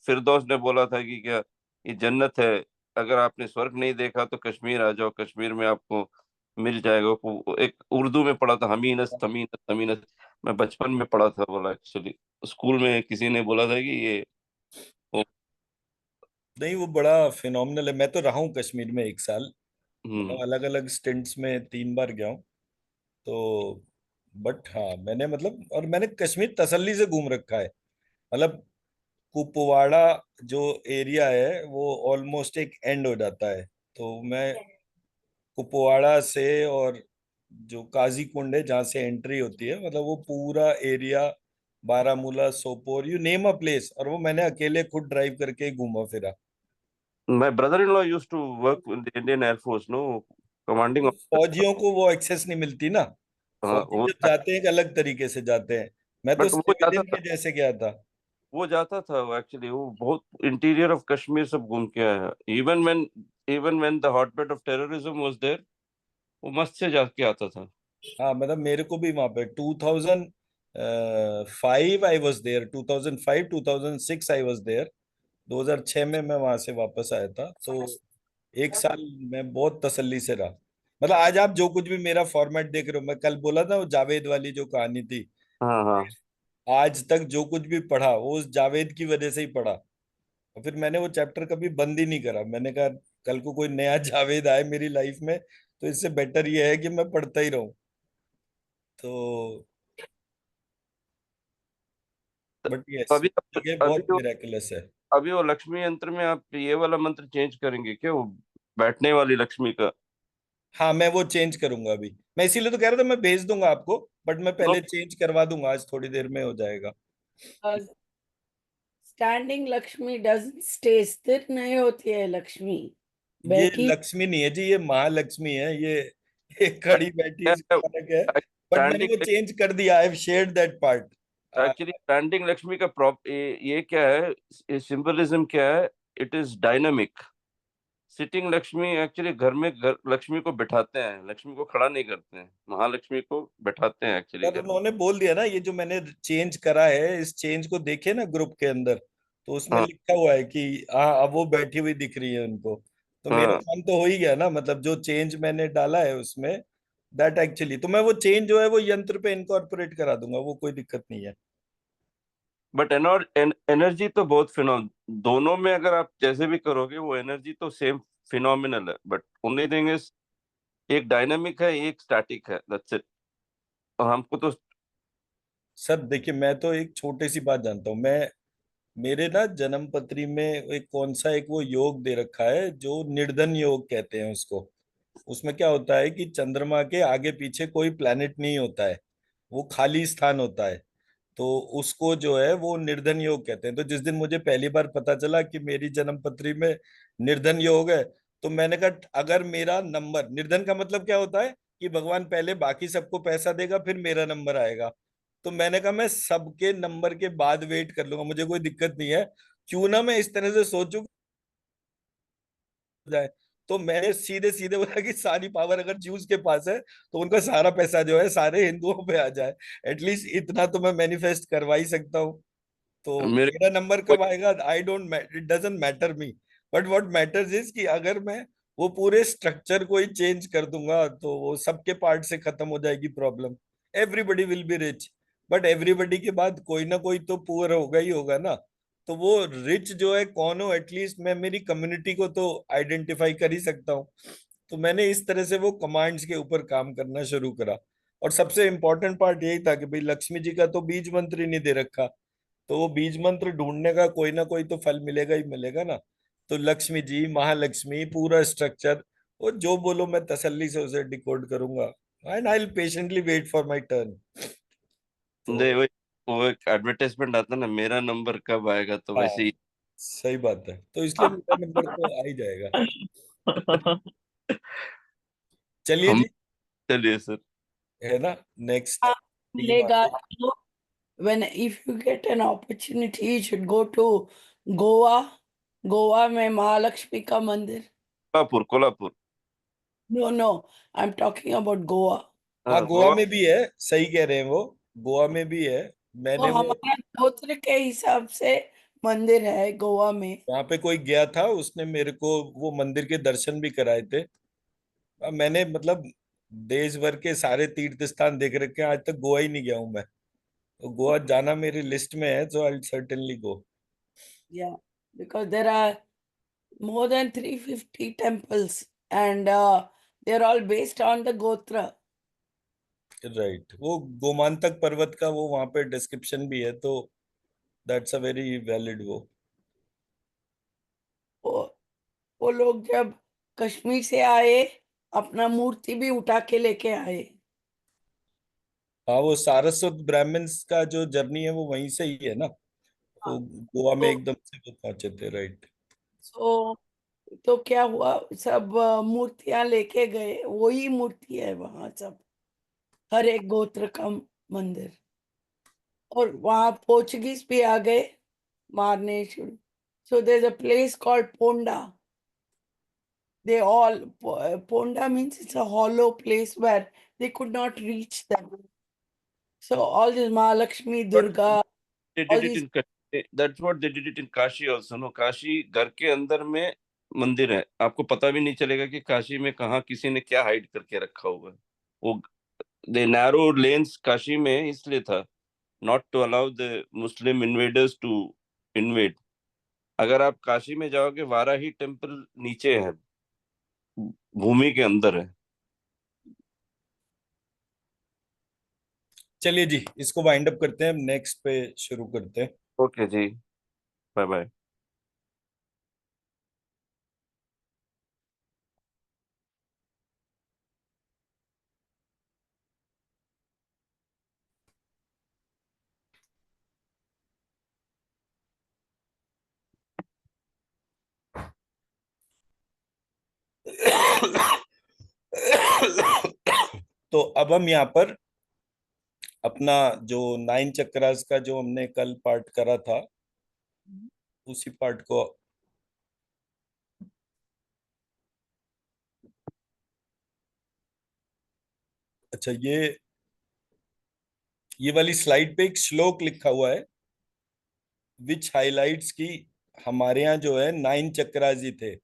फिरदौस ने बोला था कि क्या ये जन्नत है, अगर आपने स्वर्ग नहीं देखा तो कश्मीर आ जाओ, कश्मीर में आपको मिल जाएगा। एक उर्दू में पढ़ा था, हमीनस तमीनस तमीनस, मैं बचपन में पढ़ा था बोला, एक्चुअली स्कूल में किसी ने बोला था कि ये वो, नहीं वो बड़ा फिनोमिनल है, मैं तो रहा हूँ कश्मीर में 1 साल, हम्म। मतलब अलग अलग स्टिंट्स में 3 बार गया हूँ। तो बट हाँ मैंने मतलब, और मैंने कश्मीर तसल्ली से घूम रखा है, मतलब कुपवाड़ा जो एरिया है वो ऑलमोस्ट एक एंड हो जाता है। तो मैं कुपवाड़ा से और जो काजी कुंड है जहाँ से एंट्री होती है, मतलब वो पूरा area, Baramulla Sopore you name a place, और वो मैंने अकेले खुद ड्राइव करके ही घूमा फिरा। My brother in law used to work in the Indian air force, no, commanding तो ऑफिसर। फौजियों को वो एक्सेस नहीं मिलती ना, हाँ फौजी जब जाते हैं एक अलग तरीके से जाते हैं, मैं तो बट वो जाता सिविलियन था, के जैसे गया था। वो जाता था वो एक्चुअली, वो बहुत इंटीरियर ऑफ कश्मीर सब घूम के आया है। Even when the hotbed of terrorism was there, वो मस्त से जाके आता था। हाँ मतलब मेरे को भी वहां पे 2005 I was there, 2005 2006 I was there, 2006 में मैं वहां से वापस आया था। तो 1 साल मैं बहुत तसल्ली से रहा। मतलब आज आप जो कुछ भी मेरा फॉर्मेट देख रहे हो, मैं कल बोला था वो जावेद वाली जो कहानी थी, हाँ हाँ, आज तक जो कुछ भी पढ़ा वो उस जावेद की वजह से ही पढ़ा। और फिर मैंने वो चैप्टर कभी बंद ही नहीं करा, मैंने कहा कल को कोई नया जावेद आए मेरी लाइफ में तो इससे बेटर ये है कि मैं पढ़ता ही रहूं। तो तो बट यस, अभी ये अभी बहुत जो मिराकुलस है। अभी वो लक्ष्मी यंत्र में आप ये वाला मंत्र चेंज करेंगे क्या, वो बैठने वाली लक्ष्मी का? हाँ मैं वो चेंज करूंगा अभी, मैं इसीलिए तो कह रहा था मैं भेज दूंगा आपको, बट मैं नो, पहले चेंज करवा दूंगा, आज थोड़ी देर में हो जाएगा। स्टैंडिंग लक्ष्मी डजंट स्टे, स्थिर नहीं होती है लक्ष्मी, ये बैठी। लक्ष्मी नहीं है जी, ये महालक्ष्मी है ये खड़ी बैठी इसका फर्क है। बट मैंने वो स्टैंडिंग, चेंज कर दिया, I have shared that part. Actually standing Lakshmi का ये क्या है, सिंबलिज्म क्या है? It is dynamic. Sitting Lakshmi actually घर में लक्ष्मी को बिठाते हैं, लक्ष्मी को खड़ा नहीं करते हैं, महालक्ष्मी को बिठाते हैं एक्चुअली सर घर में। उन्होंने बोल दिया ना, ये जो मैंने चेंज करा है, इस चेंज को देखे ना ग्रुप के अंदर, तो उसमें हाँ लिखा हुआ है कि हाँ अब वो बैठी हुई दिख रही है उनको। तो मेरा हाँ, काम तो हो ही गया ना, मतलब जो चेंज मैंने डाला है उसमें, दैट एक्चुअली, तो मैं वो चेंज जो है वो यंत्र पे इनकॉर्पोरेट करा दूंगा, वो कोई दिक्कत नहीं है। बट एनर्जी तो बहुत दोनों में अगर आप जैसे भी करोगे वो एनर्जी तो सेम फिनोमिनल है, बट ओनली थिंग इज एक डायनामिक है एक स्टैटिक है, दैट्स इट। और हमको तो सर देखिए, मैं तो एक छोटी सी बात जानता हूँ। मैं, मेरे ना जन्म पत्री में एक कौन सा एक वो योग दे रखा है जो निर्धन योग कहते हैं उसको। उसमें क्या होता है कि चंद्रमा के आगे पीछे कोई प्लैनेट नहीं होता है, वो खाली स्थान होता है। तो उसको जो है वो निर्धन योग कहते हैं। तो जिस दिन मुझे पहली बार पता चला कि मेरी जन्म पत्री में निर्धन योग है, तो मैंने कहा अगर मेरा नंबर, निर्धन का मतलब क्या होता है कि भगवान पहले बाकी सबको पैसा देगा फिर मेरा नंबर आएगा। तो मैंने कहा मैं सबके नंबर के बाद वेट कर लूंगा, मुझे कोई दिक्कत नहीं है। क्यों ना मैं इस तरह से सोचूं जाए। तो मैंने सीधे सीधे बोला कि सारी पावर अगर ज्यूस के पास है तो उनका सारा पैसा जो है सारे हिंदुओं पे आ जाए। एटलीस्ट इतना तो मैं मैनिफेस्ट करवा ही सकता हूँ। तो मेरे मेरा नंबर कब आएगा, I don't, it doesn't matter me. But what matters is कि अगर मैं वो पूरे स्ट्रक्चर को ही चेंज कर दूंगा तो वो सबके पार्ट से खत्म हो जाएगी problem. Everybody will be rich, but everybody के बाद कोई ना कोई तो पुअर होगा ही होगा ना। तो वो रिच जो है कौन हो, एटलीस्ट मैं मेरी कम्युनिटी को तो आइडेंटिफाई कर ही सकता हूँ। तो मैंने इस तरह से वो कमांड्स के ऊपर काम करना शुरू करा। और सबसे इंपॉर्टेंट पार्ट यही था कि भाई लक्ष्मी जी का तो बीज मंत्र ही नहीं दे रखा, तो वो बीज मंत्र ढूंढने का कोई ना कोई तो फल मिलेगा ही मिलेगा ना। तो लक्ष्मी जी, महालक्ष्मी, पूरा स्ट्रक्चर, वो जो बोलो मैं तसल्ली से उसे डिकोड करूंगा। And I will patiently wait for my turn. तो वो एक एडवर्टाइजमेंट आता है ना, मेरा नंबर कब आएगा, तो हाँ, वैसे ही सही बात है, तो इसलिए मेरा नंबर तो आ ही जाएगा। चलिए हम जी, चलिए सर। है ना, नेक्स्ट हाँ, की मिलेगा बात है। तो when if you get an opportunity you should go to Goa. Goa में महालक्ष्मी का मंदिर। Kolhapur Kolhapur. No no, I am talking about Goa. हाँ, हाँ, गोवा गोवा। में भी है, सही कह रहे हैं वो, गोवा में भी है। वो मैंने वो, हमारा गोत्र के हिसाब से मंदिर है गोवा में। वहां पे कोई गया था, उसने मेरे को वो मंदिर के दर्शन भी कराए थे। मैंने मतलब देश भर के सारे तीर्थ स्थान देख रखे हैं, आज तक गोवा ही नहीं गया हूं मैं। तो गोवा जाना मेरी लिस्ट में है, so I certainly go. Yeah, because there are more than 350 temples and they're all based on the Gotra. Right, वो गोमांतक पर्वत का वो वहां पे डिस्क्रिप्शन भी है, तो दैट्स अ वेरी वैलिड वो। वो वो लोग जब कश्मीर से आए अपना मूर्ति भी उठा के लेके आए। हाँ, वो सारस्वत ब्राह्मण्स का जो जर्नी है वो वहीं से ही है ना, हाँ, वो गोवा में तो एकदम से वो पहुंचे थे, राइट। सो तो क्या हुआ, सब मूर्तियां लेके गए, वही मूर्ति है वहां सब, हर एक गोत्र का मंदिर। और वहां पोर्चुगीज भी आ गए मारने शुरू। So there is a place called Ponda. They all, Ponda means it's a hollow place where they could not reach them. So all this Mahalakshmi, But Durga, they all did it these, in that's what they did it in Kashi also, no, Kashi घर के अंदर में मंदिर है, आपको पता भी नहीं चलेगा कि काशी में कहाँ किसी ने क्या हाइड करके रखा हुआ है। वो दे नैरो लेन्स काशी में इसलिए था, not to allow the Muslim invaders to invade. अगर आप काशी में जाओगे, वाराही टेम्पल नीचे है, भूमि के अंदर है। चलिए जी, इसको वाइंड अप करते हैं, नेक्स्ट पे शुरू करते हैं। ओके जी, बाय बाय। तो अब हम यहाँ पर अपना जो 9 चक्रास का जो हमने कल पार्ट करा था, उसी पार्ट को, अच्छा ये वाली स्लाइड पे एक श्लोक लिखा हुआ है विच हाइलाइट्स की हमारे यहाँ जो है 9 चक्रास ही थे।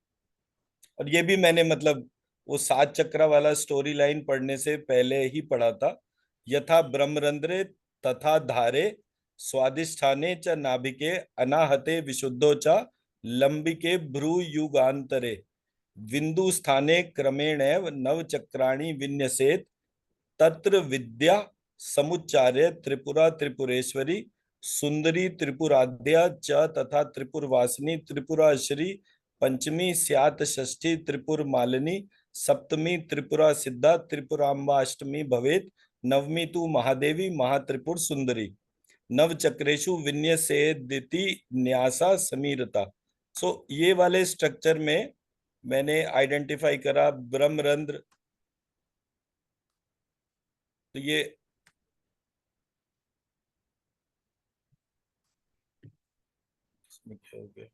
और ये भी मैंने मतलब वो 7 चक्रा वाला स्टोरी लाइन पढ़ने से पहले ही पढ़ा था। यथा ब्रह्मरंध्रे तथा धारे स्वादिष्ठाने च नाभिके अनाहते विशुद्धो च लंबिके भ्रूयुगान्तरे बिंदु स्थाने क्रमेणैव नवचक्राणि विन्यसेत तत्र विद्या समुच्चार्य त्रिपुरा त्रिपुरेश्वरी सुंदरी त्रिपुराद्या च तथा त्रिपुरवासिनी त्रिपुराश्री पंचमी स्यात् षष्ठी त्रिपुर मालिनी सप्तमी त्रिपुरा सिद्धा त्रिपुराम्बाष्टमी भवेत नवमी तु महादेवी महात्रिपुर सुंदरी नवचक्रेषु विन्यसेदिति न्यासा समीरता। सो ये वाले स्ट्रक्चर में मैंने आइडेंटिफाई करा ब्रह्मरंध्र। तो ये इसमें क्या हो गया?